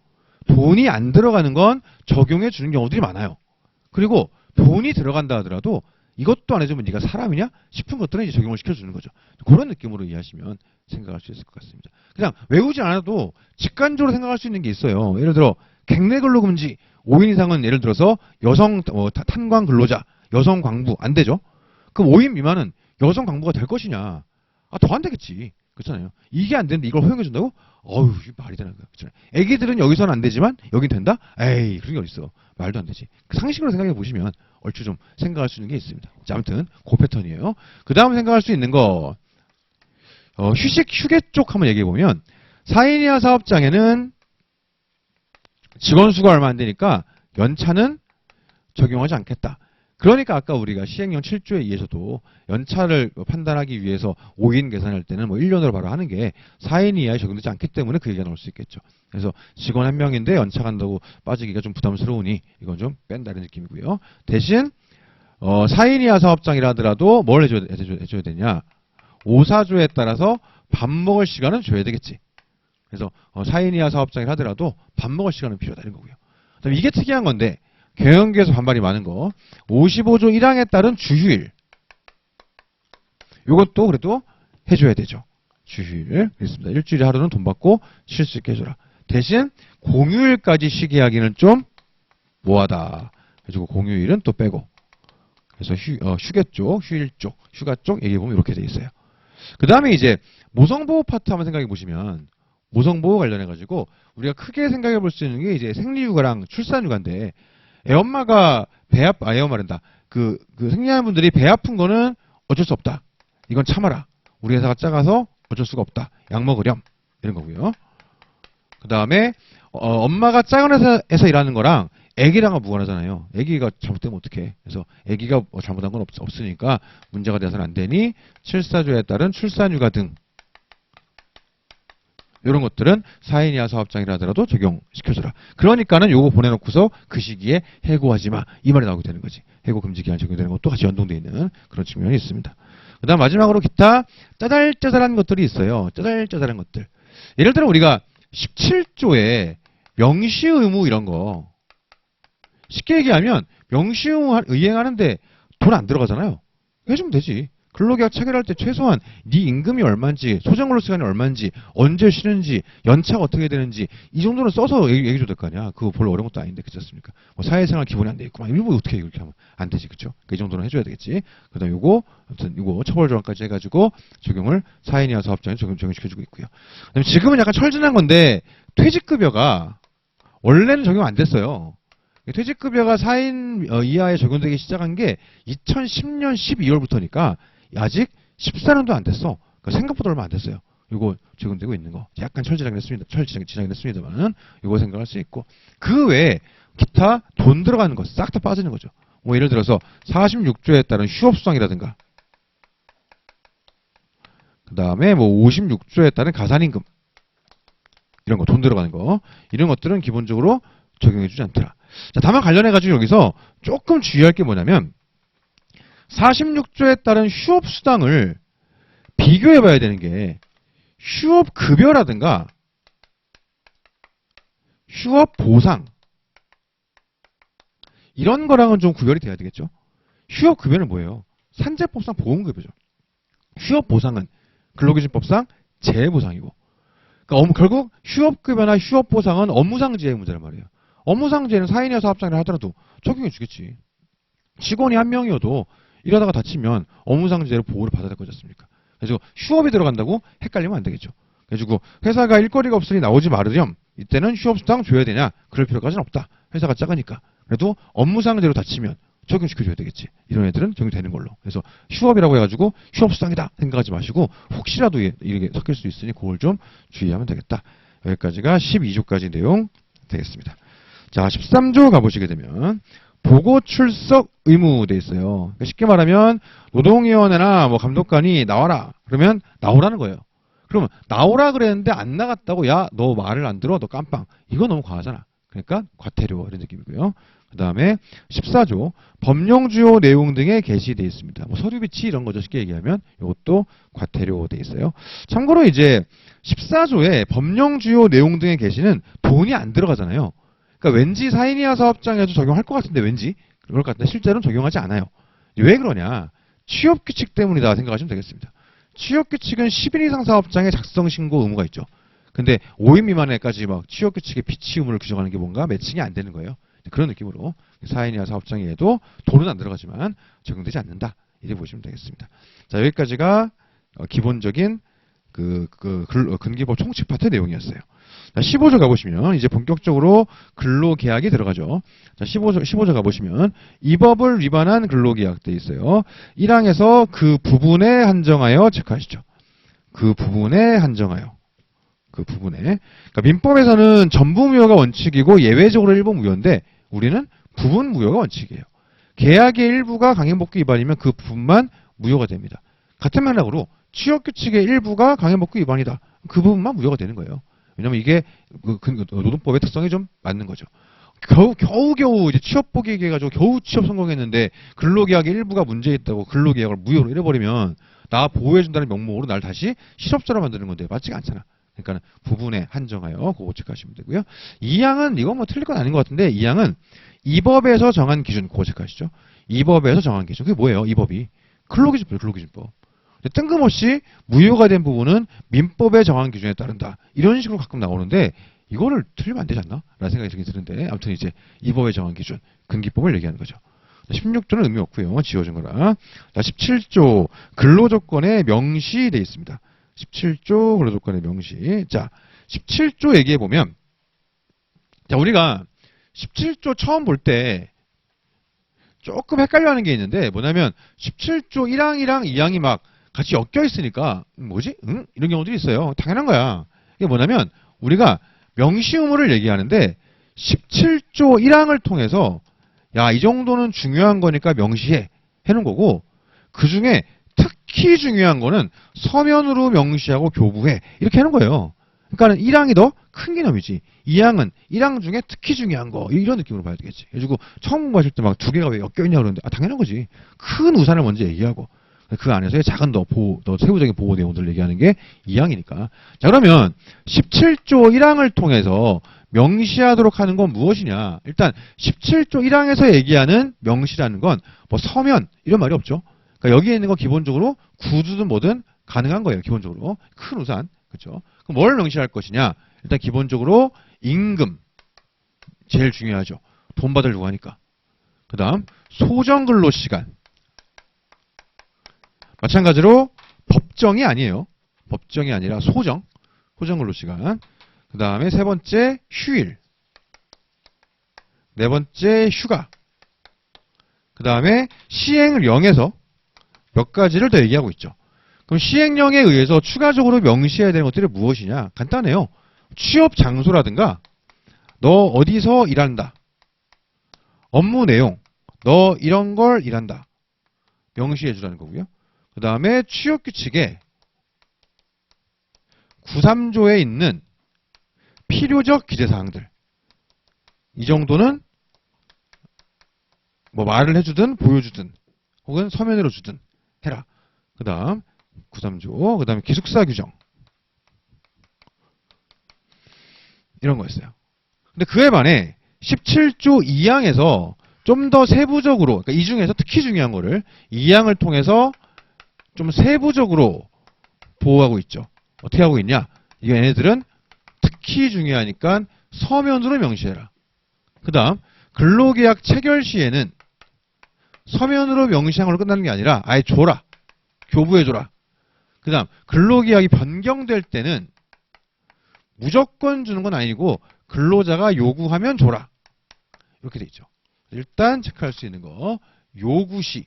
돈이 안 들어가는 건 적용해 주는 경우들이 많아요. 그리고 돈이 들어간다 하더라도 이것도 안 해주면 네가 사람이냐 싶은 것들은 이제 적용을 시켜주는 거죠. 그런 느낌으로 이해하시면 생각할 수 있을 것 같습니다. 그냥 외우지 않아도 직관적으로 생각할 수 있는 게 있어요. 예를 들어 객내 근로 금지 5인 이상은 예를 들어서 여성 탄광 근로자, 여성 광부 안 되죠. 그럼 5인 미만은 여성 광부가 될 것이냐? 더 안 되겠지. 그렇잖아요. 이게 안 되는데 이걸 허용해 준다고? 어휴, 말이 되나 그렇잖아요. 애기들은 여기서는 안 되지만 여긴 된다? 에이, 그런 게 어딨어. 말도 안 되지. 상식으로 생각해 보시면 얼추 좀 생각할 수 있는 게 있습니다. 자, 아무튼 그 패턴이에요. 그 다음 생각할 수 있는 거 휴게 쪽 한번 얘기해 보면 4인 이하 사업장에는 직원 수가 얼마 안 되니까 연차는 적용하지 않겠다. 그러니까 아까 우리가 시행령 7조에 의해서도 연차를 판단하기 위해서 5인 계산할 때는 뭐 1년으로 바로 하는 게 4인 이하에 적용되지 않기 때문에 그 얘기가 나올 수 있겠죠. 그래서 직원 한 명인데 연차 간다고 빠지기가 좀 부담스러우니 이건 좀 뺀다는 느낌이고요. 대신 4인 이하 사업장이라 하더라도 뭘 해줘야 되냐. 5사조에 따라서 밥 먹을 시간은 줘야 되겠지. 그래서 4인 이하 사업장이라 하더라도 밥 먹을 시간은 필요하다 이런 거고요. 그다음에 이게 특이한 건데 경영계에서 반발이 많은 거 55조 1항에 따른 주휴일 이것도 그래도 해줘야 되죠. 주휴일 그렇습니다. 일주일에 하루는 돈 받고 쉴 수 있게 해줘라. 대신 공휴일까지 쉬게 하기는 좀 뭐하다. 그래서 공휴일은 또 빼고 그래서 휴게 쪽, 휴일 쪽, 휴가 쪽 얘기해보면 이렇게 돼 있어요. 그 다음에 이제 모성보호 파트 한번 생각해 보시면 모성보호 관련해가지고 우리가 크게 생각해 볼 수 있는 게 이제 생리휴가랑 출산휴가인데 애엄마가 애엄마란다. 그 생리하는 분들이 배 아픈 거는 어쩔 수 없다. 이건 참아라. 우리 회사가 작아서 어쩔 수가 없다. 약 먹으렴. 이런 거고요. 그 다음에 엄마가 작은 회사에서 일하는 거랑 애기랑은 무관하잖아요. 애기가 잘못되면 어떡해. 그래서 애기가 잘못한 건 없으니까 문제가 돼서는 안 되니 7사조에 따른 출산휴가 등 이런 것들은 4인 이하 사업장이라 하더라도 적용시켜줘라. 그러니까는 요거 보내놓고서 그 시기에 해고하지 마. 이 말이 나오게 되는 거지. 해고 금지 기한 적용되는 것도 같이 연동되어 있는 그런 측면이 있습니다. 그 다음 마지막으로 기타 짜잘짜잘한 것들이 있어요. 짜잘짜잘한 것들. 예를 들어 우리가 17조에 명시의무 이런 거 쉽게 얘기하면 명시의무 이행하는데 돈 안 들어가잖아요. 해주면 되지. 근로계약 체결할 때 최소한 네 임금이 얼마인지, 소정근로 시간이 얼마인지, 언제 쉬는지, 연차가 어떻게 되는지 이 정도는 써서 얘기해줘야 될 거 아니야. 그거 별로 어려운 것도 아닌데 그렇지 않습니까? 뭐 사회생활 기본이 안 돼 있구만. 이거 어떻게 이렇게 하면 안 되지, 그렇죠? 이 정도는 해줘야 되겠지. 그다음 요거 아무튼 요거 처벌 조항까지 해가지고 적용을 4인 이하 사업장에 적용시켜주고 있고요. 그다음에 지금은 약간 철진한 건데 퇴직급여가 원래는 적용 안 됐어요. 퇴직급여가 4인 이하에 적용되기 시작한 게 2010년 12월부터니까 아직 14년도 안 됐어. 그러니까 생각보다 얼마 안 됐어요. 이거 적용되고 있는 거. 약간 철진하긴 했습니다만은 이거 생각할 수 있고 그 외에 기타 돈 들어가는 거 싹 다 빠지는 거죠. 뭐 예를 들어서 46조에 따른 휴업수당이라든가 그 다음에 뭐 56조에 따른 가산임금 이런 거 돈 들어가는 거 이런 것들은 기본적으로 적용해주지 않더라. 자, 다만 관련해가지고 여기서 조금 주의할 게 뭐냐면 46조에 따른 휴업수당을 비교해봐야 되는 게 휴업급여라든가 휴업보상 이런 거랑은 좀 구별이 돼야 되겠죠. 휴업급여는 뭐예요? 산재법상 보험급여죠. 휴업보상은 근로기준법상 재해보상이고, 그러니까 결국 휴업급여나 휴업보상은 업무상 지해 문제란 말이에요. 업무상 지해는 사인이나 사업장이라 하더라도 적용해 주겠지. 직원이 한 명이어도 일하다가 다치면 업무상 지해로 보호를 받아야 될 거지 않습니까? 그래서 휴업이 들어간다고 헷갈리면 안 되겠죠. 그래가지고 회사가 일거리가 없으니 나오지 말으렴. 이때는 휴업수당 줘야 되냐? 그럴 필요까지는 없다. 회사가 작으니까. 그래도 업무상 지해로 다치면 적용시켜줘야 되겠지. 이런 애들은 적용되는 걸로. 그래서 휴업이라고 해가지고 휴업수당이다 생각하지 마시고 혹시라도 이렇게 섞일 수 있으니 그걸 좀 주의하면 되겠다. 여기까지가 12조까지 내용 되겠습니다. 자, 13조 가보시게 되면 보고 출석 의무 돼 있어요. 그러니까 쉽게 말하면 노동위원회나 뭐 감독관이 나와라. 그러면 나오라는 거예요. 그러면 나오라 그랬는데 안 나갔다고 야, 너 말을 안 들어? 너 깜빵. 이거 너무 과하잖아. 그러니까 과태료 이런 느낌이고요. 그 다음에 14조 법령 주요 내용 등에 게시되어 있습니다. 뭐 서류 비치 이런 거죠. 쉽게 얘기하면 이것도 과태료 돼 있어요. 참고로 이제 14조에 법령 주요 내용 등의 게시는 돈이 안 들어가잖아요. 그러니까 왠지 사인이나 사업장에서 적용할 것 같은데 왠지 그럴 것 같은데 실제로는 적용하지 않아요. 왜 그러냐? 취업규칙 때문이다 생각하시면 되겠습니다. 취업규칙은 10인 이상 사업장에 작성 신고 의무가 있죠. 근데 5인 미만에까지 막 취업규칙의 비치 의무를 규정하는 게 뭔가 매칭이 안 되는 거예요. 그런 느낌으로 사인이나 사업장에도 돈은 안 들어가지만 적용되지 않는다. 이렇게 보시면 되겠습니다. 자, 여기까지가 기본적인 근기법 총칙 파트 내용이었어요. 자, 15조 가보시면 이제 본격적으로 근로계약이 들어가죠. 자, 15조 가보시면 이 법을 위반한 근로계약 돼 있어요. 1항에서 그 부분에 한정하여 체크하시죠. 그 부분에 한정하여. 그 부분에. 그러니까 민법에서는 전부 무효가 원칙이고 예외적으로 일부 무효인데 우리는 부분 무효가 원칙이에요. 계약의 일부가 강행복귀 위반이면 그 부분만 무효가 됩니다. 같은 맥락으로 취업규칙의 일부가 강행복귀 위반이다. 그 부분만 무효가 되는 거예요. 왜냐면 이게 노동법의 특성이 좀 맞는 거죠. 겨우 이제 취업 포기 해가지고 겨우 취업 성공했는데 근로계약의 일부가 문제 있다고 근로계약을 무효로 잃어버리면 나 보호해준다는 명목으로 날 다시 실업자로 만드는 건데 맞지가 않잖아. 그러니까 부분에 한정하여 그거 체크하시면 되고요. 2항은 이건 뭐 틀릴 건 아닌 것 같은데 2항은 이 법에서 정한 기준 그거 체크하시죠. 이 법에서 정한 기준 그게 뭐예요? 이 법이 근로기준법. 뜬금없이 무효가 된 부분은 민법에 정한 기준에 따른다. 이런 식으로 가끔 나오는데 이거를 틀리면 안 되지 않나? 라는 생각이 들긴 드는데 아무튼 이제 이 법에 정한 기준, 근기법을 얘기하는 거죠. 16조는 의미 없고요. 지워진 거라. 17조 근로조건에 명시돼 있습니다. 17조 근로조건의 명시. 자, 17조 얘기해 보면 자, 우리가 17조 처음 볼 때 조금 헷갈려하는 게 있는데 뭐냐면 17조 1항이랑 2항이 막 같이 엮여 있으니까 뭐지? 응? 이런 경우들이 있어요. 당연한 거야. 이게 뭐냐면 우리가 명시 의무를 얘기하는데 17조 1항을 통해서 야, 이 정도는 중요한 거니까 명시해 해놓은 거고 그 중에 특히 중요한 거는 서면으로 명시하고 교부해 이렇게 하는 거예요. 그러니까 1항이 더 큰 개념이지. 2항은 1항 중에 특히 중요한 거 이런 느낌으로 봐야 되겠지. 그래가지고 처음 공부하실 때 막 두 개가 왜 엮여 있냐 그러는데 당연한 거지. 큰 우산을 먼저 얘기하고 그 안에서의 작은 더 세부적인 보호 내용들을 얘기하는 게 2항이니까. 자, 그러면 17조 1항을 통해서 명시하도록 하는 건 무엇이냐? 일단 17조 1항에서 얘기하는 명시라는 건 뭐 서면 이런 말이 없죠. 그러니까 여기에 있는 건 기본적으로 구두든 뭐든 가능한 거예요. 기본적으로 큰 우산, 그렇죠? 그럼 뭘 명시할 것이냐? 일단 기본적으로 임금 제일 중요하죠. 돈 받으려고 하니까. 그 다음 소정근로시간. 마찬가지로 법정이 아니에요. 법정이 아니라 소정근로시간. 그 다음에 세 번째 휴일. 네 번째 휴가. 그 다음에 시행령에서 몇 가지를 더 얘기하고 있죠. 그럼 시행령에 의해서 추가적으로 명시해야 되는 것들이 무엇이냐? 간단해요. 취업 장소라든가 너 어디서 일한다. 업무 내용. 너 이런 걸 일한다. 명시해 주라는 거고요. 그 다음에 취업규칙에 93조에 있는 필요적 기재사항들. 이 정도는 뭐 말을 해주든 보여주든 혹은 서면으로 주든 해라. 그 다음 93조. 그 다음에 기숙사 규정. 이런 거였어요. 근데 그에 반해 17조 2항에서 좀 더 세부적으로, 그러니까 이 중에서 특히 중요한 거를 2항을 통해서 좀 세부적으로 보호하고 있죠. 어떻게 하고 있냐? 이게 얘네들은 특히 중요하니까 서면으로 명시해라. 그 다음 근로계약 체결 시에는 서면으로 명시한 걸로 끝나는 게 아니라 아예 줘라. 교부해줘라. 그 다음 근로계약이 변경될 때는 무조건 주는 건 아니고 근로자가 요구하면 줘라. 이렇게 돼 있죠. 일단 체크할 수 있는 거 요구시.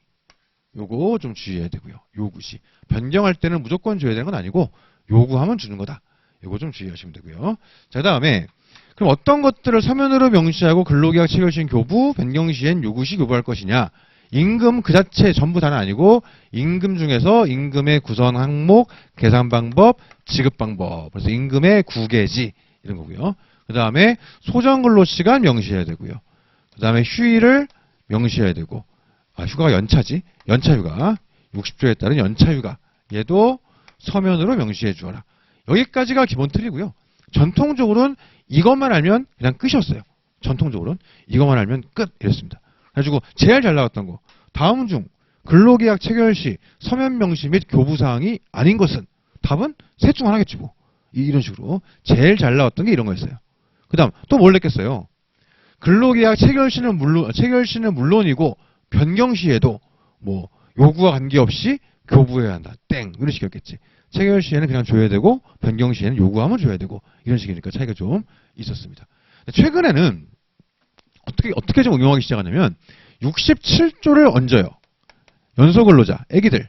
요거 좀 주의해야 되고요. 요구시. 변경할 때는 무조건 줘야 되는 건 아니고 요구하면 주는 거다. 요거 좀 주의하시면 되고요. 자, 그다음에 그럼 어떤 것들을 서면으로 명시하고 근로계약 체결 시엔 교부, 변경 시엔 요구시 교부할 것이냐? 임금 그 자체 전부 다는 아니고 임금 중에서 임금의 구성 항목, 계산 방법, 지급 방법. 그래서 임금의 구개지 이런 거고요. 그다음에 소정 근로 시간 명시해야 되고요. 그다음에 휴일을 명시해야 되고. 휴가가 연차지. 연차휴가. 60조에 따른 연차휴가. 얘도 서면으로 명시해 주어라. 여기까지가 기본 틀이고요. 전통적으로는 이것만 알면 그냥 끝이었어요. 전통적으로는 이것만 알면 끝 이랬습니다. 그래가지고 제일 잘 나왔던 거. 다음 중 근로계약 체결 시 서면 명시 및 교부 사항이 아닌 것은 답은 셋 중 하나겠지 뭐. 이런 식으로 제일 잘 나왔던 게 이런 거였어요. 그 다음 또 뭘 냈겠어요? 근로계약 체결 시는 물론이고 변경 시에도 뭐 요구와 관계없이 교부해야 한다. 땡 이런 식이었겠지. 체결 시에는 그냥 줘야 되고 변경 시에는 요구하면 줘야 되고 이런 식이니까 차이가 좀 있었습니다. 최근에는 어떻게 좀 응용하기 시작하냐면 67조를 얹어요. 연소근로자, 애기들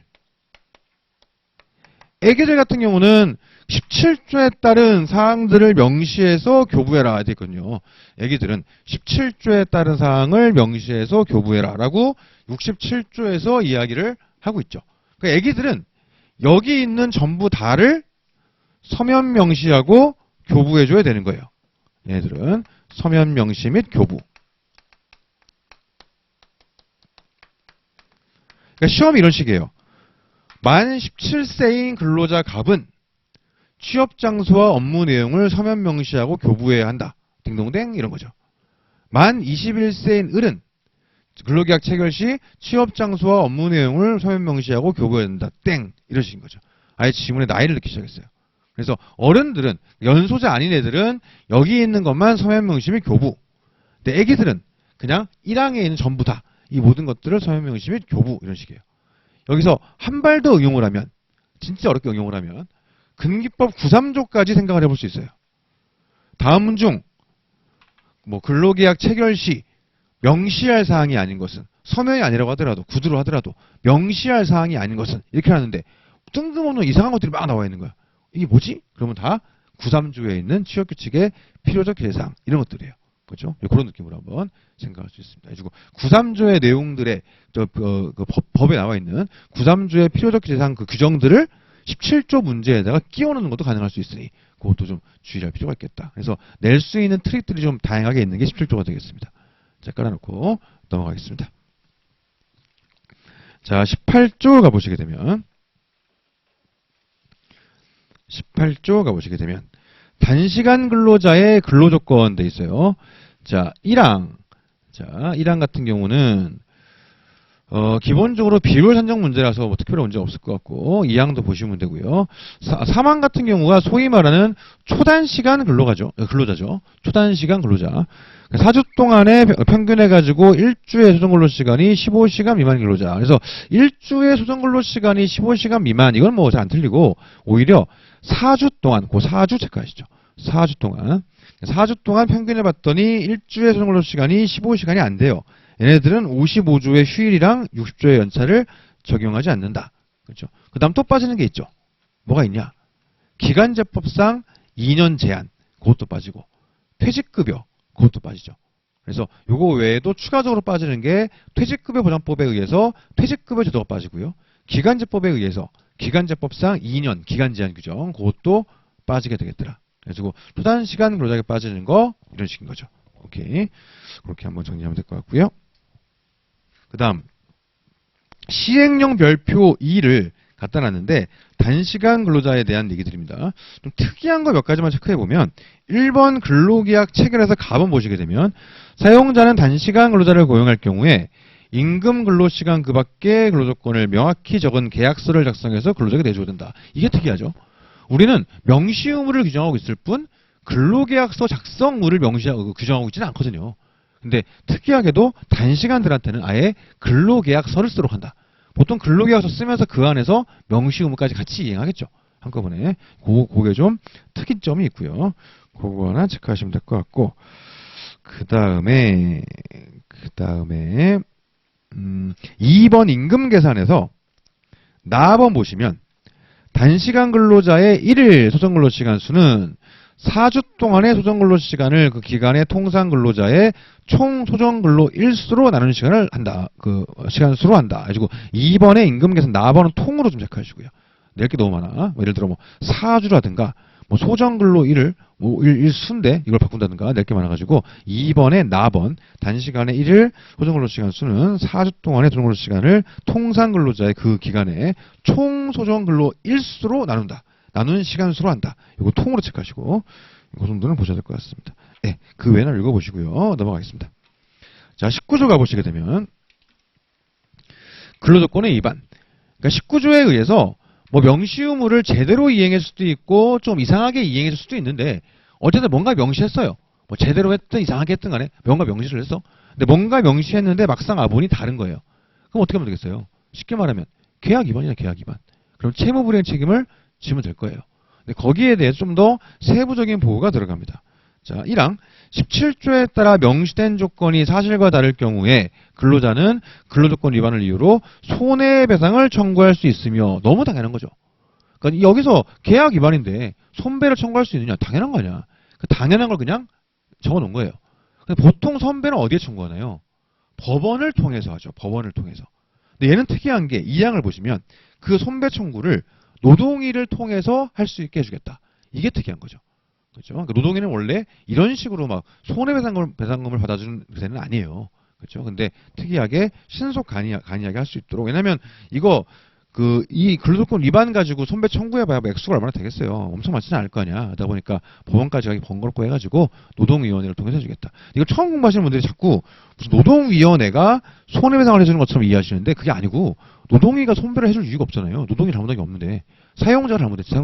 같은 경우는 17조에 따른 사항들을 명시해서 교부해라 돼 있거든요. 애기들은 17조에 따른 사항을 명시해서 교부해라 라고 67조에서 이야기를 하고 있죠. 그러니까 애기들은 여기 있는 전부 다를 서면 명시하고 교부해줘야 되는 거예요. 얘네들은 서면 명시 및 교부. 그러니까 시험이 이런 식이에요. 만 17세인 근로자 갑은 취업 장소와 업무 내용을 서면 명시하고 교부해야 한다. 딩동댕 이런 거죠. 만 21세인 을은 근로계약 체결 시 취업 장소와 업무 내용을 서면 명시하고 교부해야 한다. 땡 이런 식인 거죠. 아예 지문에 나이를 넣기 시작했어요. 그래서 어른들은 연소자 아닌 애들은 여기 있는 것만 서면 명시 및 교부. 근데 애기들은 그냥 1항에 있는 전부 다 이 모든 것들을 서면 명시 및 교부 이런 식이에요. 여기서 한 발 더 응용을 하면 진짜 어렵게 응용을 하면 근기법 93조까지 생각을 해볼 수 있어요. 다음 중 뭐 근로계약 체결 시 명시할 사항이 아닌 것은 서면이 아니라고 하더라도 구두로 하더라도 명시할 사항이 아닌 것은 이렇게 하는데 뜬금없는 이상한 것들이 막 나와 있는 거야. 이게 뭐지? 그러면 다 93조에 있는 취업규칙의 필요적 예상 이런 것들이에요. 그렇죠? 그런 느낌으로 한번 생각할 수 있습니다. 그리고 93조의 내용들의 법에 나와 있는 93조의 필요적 예상 그 규정들을 17조 문제에다가 끼워 넣는 것도 가능할 수 있으니 그것도 좀 주의할 필요가 있겠다. 그래서 낼 수 있는 트릭들이 좀 다양하게 있는 게 17조가 되겠습니다. 자, 깔아놓고 넘어가겠습니다. 자, 18조 가보시게 되면 단시간 근로자의 근로조건 돼 있어요. 자, 1항 같은 경우는 기본적으로 비율 산정 문제라서 뭐 특별한 문제가 없을 것 같고 2항도 보시면 되고요. 3항 같은 경우가 소위 말하는 초단시간 근로자죠. 초단시간 근로자. 4주 동안에 평균해 가지고 1주의 소정근로시간이 15시간 미만 근로자. 그래서 1주의 소정근로시간이 15시간 미만 이건 뭐 잘 안 틀리고 오히려 4주 동안 4주 체크하시죠. 4주 동안 평균해 봤더니 1주의 소정근로시간이 15시간이 안 돼요. 얘네들은 55조의 휴일이랑 60조의 연차를 적용하지 않는다. 그렇죠? 그 다음 또 빠지는 게 있죠. 뭐가 있냐? 기간제법상 2년 제한, 그것도 빠지고, 퇴직급여, 그것도 빠지죠. 그래서 요거 외에도 추가적으로 빠지는 게 퇴직급여 보장법에 의해서 퇴직급여 제도가 빠지고요. 기간제법에 의해서 기간제법상 2년 기간 제한 규정, 그것도 빠지게 되겠더라. 그래서 초단시간 근로자에 빠지는 거, 이런 식인 거죠. 오케이. 그렇게 한번 정리하면 될 것 같고요. 그 다음 시행령 별표 2를 갖다 놨는데 단시간 근로자에 대한 얘기들입니다. 좀 특이한 거 몇 가지만 체크해 보면 1번 근로계약 체결에서 가본 보시게 되면 사용자는 단시간 근로자를 고용할 경우에 임금 근로시간 그 밖의 근로조건을 명확히 적은 계약서를 작성해서 근로자에게 내줘야 된다. 이게 특이하죠. 우리는 명시 의무를 규정하고 있을 뿐 근로계약서 작성 의무를 규정하고 있지는 않거든요. 근데 특이하게도 단시간들한테는 아예 근로계약서를 쓰도록 한다. 보통 근로계약서 쓰면서 그 안에서 명시 의무까지 같이 이행하겠죠. 한꺼번에. 그게 좀 특이점이 있고요. 그거 하나 체크하시면 될 것 같고, 그 다음에 2번 임금 계산에서 나번 보시면 단시간 근로자의 1일 소정 근로 시간 수는 4주 동안의 소정 근로 시간을 그 기간의 통상 근로자의 총 소정 근로 일수로 나누는 시간을 한다. 그 시간 수로 한다. 가지고 2번의 임금 계산 나번은 통으로 좀 체크하시고요. 낼 게 너무 많아. 예를 들어 뭐 4주라든가 뭐 소정 근로 일을 뭐 일수인데 이걸 바꾼다든가 낼 게 많아가지고 2번의 나번 단시간의 1일 소정근로시간 수는 4주 동안의 소정근로시간을 통상근로자의 그 기간에 총소정근로 일수로 나눈다. 나누는 시간 수로 한다. 이거 통으로 체크하시고 이 정도는 보셔야 될 것 같습니다. 네, 그 외는 읽어보시고요. 넘어가겠습니다. 자, 19조 가보시게 되면 근로조건의 위반. 그러니까 19조에 의해서 뭐 명시 의무를 제대로 이행할 수도 있고 좀 이상하게 이행했을 수도 있는데 어쨌든 뭔가 명시했어요. 뭐 제대로 했든 이상하게 했든 간에 뭔가 명시를 했어. 근데 뭔가 명시했는데 막상 아본이 다른 거예요. 그럼 어떻게 하면 되겠어요? 쉽게 말하면 계약 위반이나 계약 위반. 그럼 채무 불이행 책임을 지면 될 거예요. 근데 거기에 대해서 좀 더 세부적인 보호가 들어갑니다. 자, 1항 17조에 따라 명시된 조건이 사실과 다를 경우에 근로자는 근로조건 위반을 이유로 손해배상을 청구할 수 있으며 너무 당연한 거죠. 그러니까 여기서 계약 위반인데 손배를 청구할 수 있느냐? 당연한 거 아니야. 그 당연한 걸 그냥 적어놓은 거예요. 근데 보통 손배는 어디에 청구하나요? 법원을 통해서 하죠. 법원을 통해서. 근데 얘는 특이한 게 2항을 보시면 그 손배 청구를 노동위를 통해서 할 수 있게 해주겠다. 이게 특이한 거죠. 그렇죠? 그러니까 노동위는 원래 이런 식으로 막 손해배상금을 받아주는 회사는 아니에요. 그렇죠? 근데 특이하게 신속 간이하게 할 수 있도록. 왜냐면 이거 이 근로조건 위반 가지고 손배 청구해봐야 뭐 액수가 얼마나 되겠어요. 엄청 많지는 않을 거 아니야. 그러다 보니까 법원까지 가기 번거롭고 해가지고 노동위원회를 통해서 해주겠다. 이거 처음 공부하시는 분들이 자꾸 무슨 노동위원회가 손해배상을 해주는 것처럼 이해하시는데 그게 아니고 노동위가 손배를 해줄 이유가 없잖아요. 노동이 잘못한 게 없는데 사용자가 잘못했지.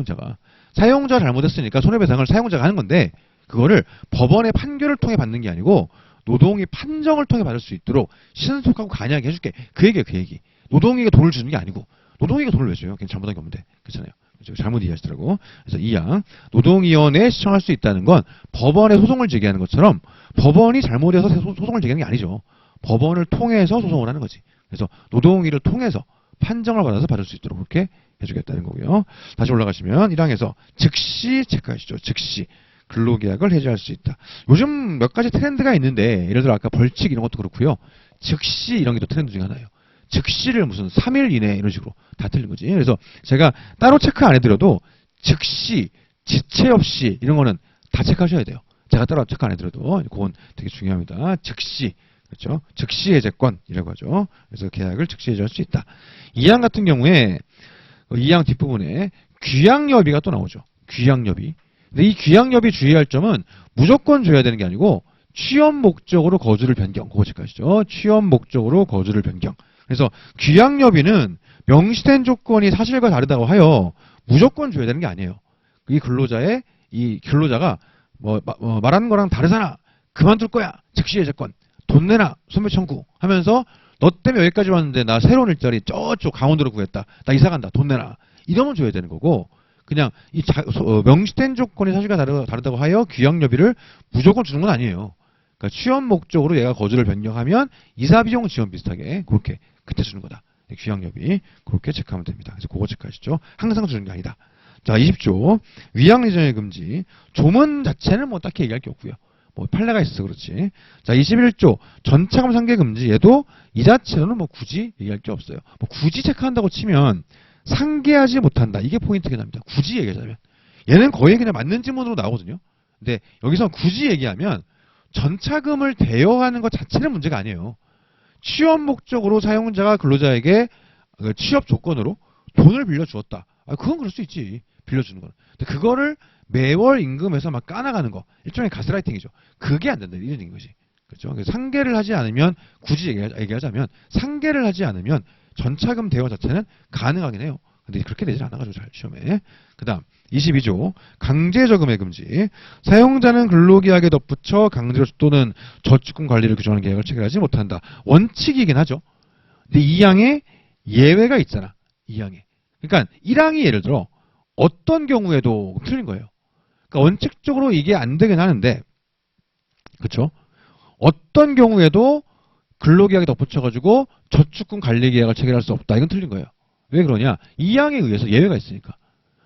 사용자가 잘못했으니까 손해배상을 사용자가 하는 건데 그거를 법원의 판결을 통해 받는 게 아니고 노동위 판정을 통해 받을 수 있도록 신속하고 간이하게 해줄게. 그 얘기예요. 그 얘기. 노동위가 돈을 주는 게 아니고 노동위가 돈을 왜 줘요? 그냥 잘못한 게 없는데. 그렇잖아요. 잘못 이해하시더라고. 그래서 2항 노동위원회에 시청할 수 있다는 건 법원에 소송을 제기하는 것처럼 법원이 잘못해서 소송을 제기하는 게 아니죠. 법원을 통해서 소송을 하는 거지. 그래서 노동위를 통해서 판정을 받아서 받을 수 있도록 그렇게 해주겠다는 거고요. 다시 올라가시면 1항에서 즉시 체크하시죠. 즉시 근로계약을 해지할 수 있다. 요즘 몇 가지 트렌드가 있는데 예를 들어 아까 벌칙 이런 것도 그렇고요. 즉시 이런 게 또 트렌드 중에 하나예요. 즉시를 무슨 3일 이내 이런 식으로 다 틀린 거지. 그래서 제가 따로 체크 안 해드려도 즉시, 지체 없이 이런 거는 다 체크하셔야 돼요. 제가 따로 체크 안 해드려도 그건 되게 중요합니다. 즉시. 그렇죠? 즉시 해제권이라고 하죠. 그래서 계약을 즉시 해제할 수 있다. 2항 같은 경우에 2항 뒷부분에 귀양여비가 또 나오죠. 귀양여비. 근데 이 귀양여비 주의할 점은 무조건 줘야 되는 게 아니고 취업 목적으로 거주를 변경. 그거 체크하시죠. 취업 목적으로 거주를 변경. 그래서 귀양여비는 명시된 조건이 사실과 다르다고 하여 무조건 줘야 되는 게 아니에요. 이 근로자가 말하는 거랑 다르잖아. 그만둘 거야. 즉시 해제권. 돈 내놔. 손배 청구 하면서 너 때문에 여기까지 왔는데 나 새로운 일자리 저쪽 강원도로 구했다. 나 이사 간다. 돈 내놔. 이러면 줘야 되는 거고 그냥 명시된 조건이 사실과 다르다고 하여 귀양여비를 무조건 주는 건 아니에요. 그러니까 취업 목적으로 얘가 거주를 변경하면 이사비용 지원 비슷하게 그렇게 그때 주는 거다. 귀양여비 그렇게 체크하면 됩니다. 그래서 그거 체크하시죠. 항상 주는 게 아니다. 자, 20조 위양리정의 금지. 조문 자체는 뭐 딱히 얘기할 게 없고요. 뭐 판례가 있어서 그렇지. 자, 21조 전차금 상계 금지. 얘도 이 자체로는 뭐 굳이 얘기할 게 없어요. 뭐 굳이 체크한다고 치면 상계하지 못한다. 이게 포인트가 납니다. 굳이 얘기하자면. 얘는 거의 그냥 맞는 지문으로 나오거든요. 근데 여기서 굳이 얘기하면 전차금을 대여하는 것 자체는 문제가 아니에요. 취업 목적으로 사용자가 근로자에게 취업 조건으로 돈을 빌려주었다. 그건 그럴 수 있지. 빌려주는 거는. 근데 그거를 매월 임금에서 막 까나가는 거. 일종의 가스라이팅이죠. 그게 안 된다. 이런 얘기인 거지. 그렇죠? 그래서 상계를 하지 않으면, 굳이 얘기하자면, 상계를 하지 않으면 전차금 대여 자체는 가능하긴 해요. 근데 그렇게 되질 않아가지고 잘 시험에. 그 다음 22조 강제저금의 금지. 사용자는 근로계약에 덧붙여 강제로 또는 저축금 관리를 규정하는 계약을 체결하지 못한다. 원칙이긴 하죠. 근데 2항에 예외가 있잖아. 2항에. 그러니까 1항이 예를 들어 어떤 경우에도 틀린 거예요. 그러니까 원칙적으로 이게 안 되긴 하는데, 그렇죠? 어떤 경우에도 근로계약에 덧붙여가지고 저축금 관리계약을 체결할 수 없다. 이건 틀린 거예요. 왜 그러냐? 2항에 의해서 예외가 있으니까.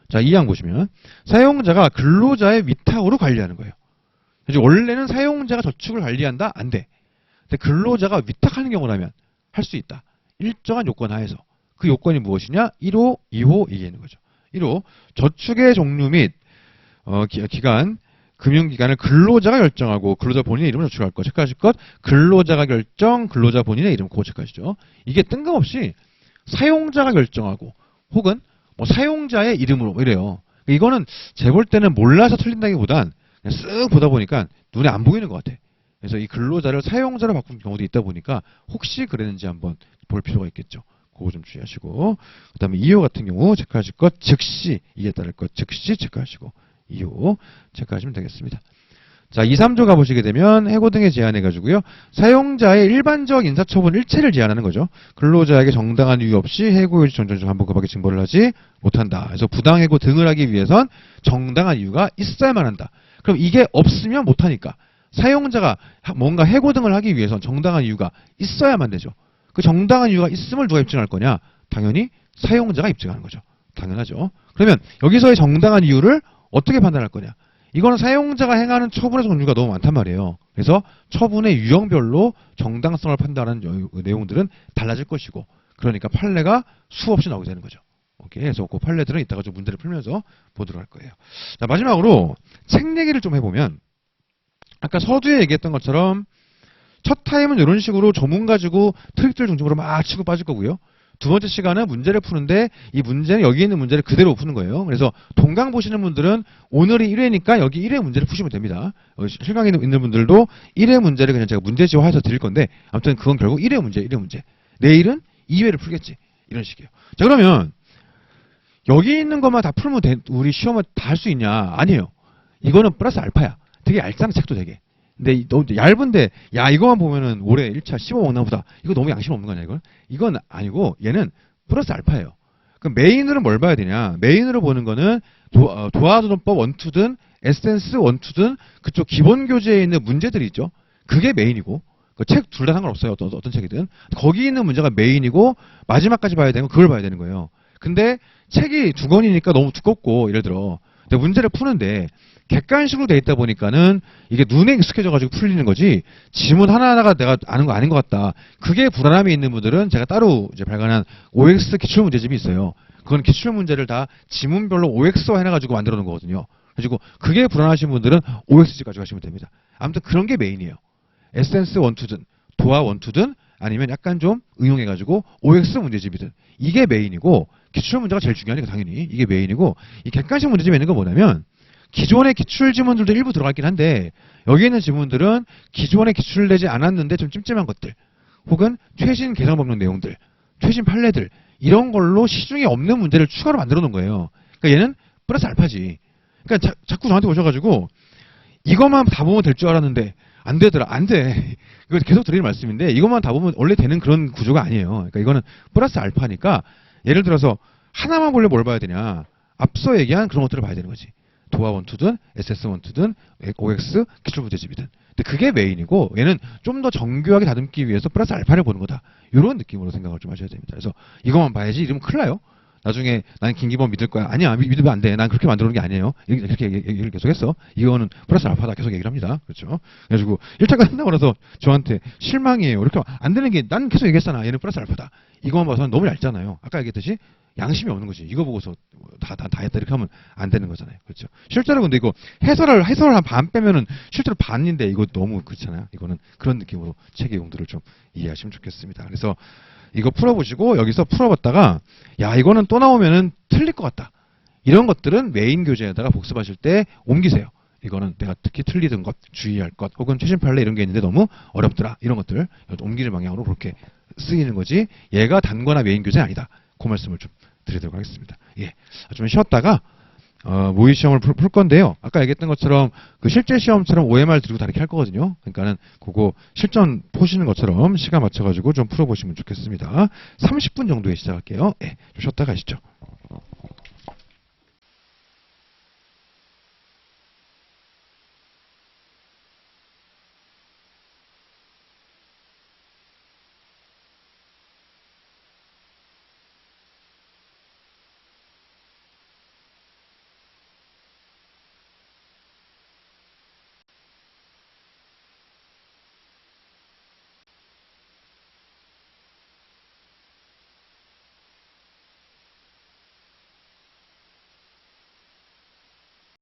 자, 2항 보시면 사용자가 근로자의 위탁으로 관리하는 거예요. 그래서 원래는 사용자가 저축을 관리한다? 안 돼. 근데 근로자가 위탁하는 경우라면 할 수 있다. 일정한 요건 하에서. 그 요건이 무엇이냐? 1호, 2호 이게 있는 거죠. 1호, 저축의 종류 및 기간, 금융기관을 근로자가 결정하고 근로자 본인의 이름을 저축할 것 체크하실 것, 근로자가 결정, 근로자 본인의 이름 그거 체크하시죠. 이게 뜬금없이 사용자가 결정하고 혹은 뭐 사용자의 이름으로 뭐 이래요. 이거는 제 볼 때는 몰라서 틀린다기보단 그냥 쓱 보다 보니까 눈에 안 보이는 것 같아. 그래서 이 근로자를 사용자로 바꾼 경우도 있다 보니까 혹시 그랬는지 한번 볼 필요가 있겠죠. 그거 좀 주의하시고, 그 다음에 2호 같은 경우 체크하실 것, 즉시 이에 따를 것 즉시 체크하시고 2호 체크하시면 되겠습니다. 자, 2, 3조 가보시게 되면 해고 등에 제한해가지고요. 사용자의 일반적 인사처분 일체를 제한하는 거죠. 근로자에게 정당한 이유 없이 해고 일시 정전 중 한 번 급하게 징벌을 하지 못한다. 그래서 부당해고 등을 하기 위해선 정당한 이유가 있어야만 한다. 그럼 이게 없으면 못하니까 사용자가 뭔가 해고 등을 하기 위해선 정당한 이유가 있어야만 되죠. 그 정당한 이유가 있음을 누가 입증할 거냐? 당연히 사용자가 입증하는 거죠. 당연하죠. 그러면 여기서의 정당한 이유를 어떻게 판단할 거냐? 이거는 사용자가 행하는 처분의 종류가 너무 많단 말이에요. 그래서 처분의 유형별로 정당성을 판단하는 내용들은 달라질 것이고, 그러니까 판례가 수없이 나오게 되는 거죠. 오케이. 그래서 그 판례들은 이따가 좀 문제를 풀면서 보도록 할 거예요. 자, 마지막으로 책 얘기를 좀 해보면, 아까 서두에 얘기했던 것처럼 첫 타임은 이런 식으로 조문 가지고 트릭들 중심으로 막 치고 빠질 거고요. 두 번째 시간은 문제를 푸는데 이 문제는 여기 있는 문제를 그대로 푸는 거예요. 그래서 동강 보시는 분들은 오늘이 1회니까 여기 1회 문제를 푸시면 됩니다. 실강에 있는 분들도 1회 문제를 그냥 제가 문제지화해서 드릴 건데, 아무튼 그건 결국 1회 문제, 1회 문제. 내일은 2회를 풀겠지. 이런 식이에요. 자, 그러면 여기 있는 것만 다 풀면 우리 시험을 다 할 수 있냐? 아니에요. 이거는 플러스 알파야. 되게 얇잖아, 책도 되게. 근데 너무 얇은데, 야, 이거만 보면은 올해 1차 15 먹나보다. 이거 너무 양심 없는 거 아니야, 이건? 이건 아니고, 얘는 플러스 알파예요. 그럼 메인으로 뭘 봐야 되냐? 메인으로 보는 거는 도하도전법 원투든, 에센스 원투든, 그쪽 기본 교재에 있는 문제들이 있죠. 그게 메인이고, 그 책 둘 다 상관없어요. 어떤 책이든. 거기 있는 문제가 메인이고, 마지막까지 봐야 되는 거, 그걸 봐야 되는 거예요. 근데 책이 두 권이니까 너무 두껍고, 예를 들어. 근데 문제를 푸는데, 객관식으로 돼 있다 보니까는 이게 눈에 익숙해져가지고 풀리는 거지, 지문 하나하나가 내가 아는 거 아닌 것 같다. 그게 불안함이 있는 분들은 제가 따로 이제 발간한 OX 기출문제집이 있어요. 그건 기출문제를 다 지문별로 OX화 해놔가지고 만들어 놓은 거거든요. 그리고 그게 불안하신 분들은 OX집 가져가시면 됩니다. 아무튼 그런 게 메인이에요. 에센스 원투든, 도화 원투든, 아니면 약간 좀 응용해가지고 OX 문제집이든. 이게 메인이고, 기출문제가 제일 중요하니까 당연히 이게 메인이고, 이 객관식 문제집에 있는 건 뭐냐면, 기존의 기출 지문들도 일부 들어가 있긴 한데, 여기 있는 지문들은 기존에 기출되지 않았는데 좀 찜찜한 것들, 혹은 최신 개정법령 내용들, 최신 판례들, 이런 걸로 시중에 없는 문제를 추가로 만들어 놓은 거예요. 그러니까 얘는 플러스 알파지. 그러니까 자꾸 저한테 오셔가지고 이것만 다 보면 될 줄 알았는데 안 되더라. 안 돼. 이거 계속 드리는 말씀인데, 이것만 다 보면 원래 되는 그런 구조가 아니에요. 그러니까 이거는 플러스 알파니까, 예를 들어서 하나만 보려면 뭘 봐야 되냐? 앞서 얘기한 그런 것들을 봐야 되는 거지. 도화 원투든, SS 원투든, OX 기출문제집이든. 근데 그게 메인이고, 얘는 좀 더 정교하게 다듬기 위해서 플러스 알파를 보는 거다. 이런 느낌으로 생각을 좀 하셔야 됩니다. 그래서 이것만 봐야지 이러면 큰일 나요. 나중에 난 김기범 믿을 거야. 아니야, 믿으면 안 돼. 난 그렇게 만들어 놓은 게 아니에요. 이렇게 얘기를 계속 했어. 이거는 플러스 알파다. 계속 얘기를 합니다. 그렇죠? 그래가지고 1차가 끝나고 나서 저한테 실망이에요. 이렇게 안 되는 게, 난 계속 얘기했잖아. 얘는 플러스 알파다. 이것만 봐서는 너무 얇잖아요. 아까 얘기했듯이 양심이 없는 거지. 이거 보고서 다 했다. 이렇게 하면 안 되는 거잖아요. 그렇죠? 실제로 근데 이거 해설을 한 반 빼면은 실제로 반인데 이거 너무 그렇잖아요. 이거는 그런 느낌으로 책의 용도를 좀 이해하시면 좋겠습니다. 그래서 이거 풀어보시고 여기서 풀어봤다가 야 이거는 또 나오면은 틀릴 것 같다. 이런 것들은 메인 교재에다가 복습하실 때 옮기세요. 이거는 내가 특히 틀리던 것, 주의할 것, 혹은 최신 판례 이런 게 있는데 너무 어렵더라. 이런 것들 옮기는 방향으로 그렇게 쓰이는 거지. 얘가 단거나 메인 교재는 아니다. 그 말씀을 좀 드리도록 하겠습니다. 예, 좀 쉬었다가 모의 시험을 풀 건데요. 아까 얘기했던 것처럼 그 실제 시험처럼 OMR 들고 다 이렇게 할 거거든요. 그러니까는 그거 실전 보시는 것처럼 시간 맞춰가지고 좀 풀어보시면 좋겠습니다. 30분 정도에 시작할게요. 예, 좀 쉬었다 가시죠.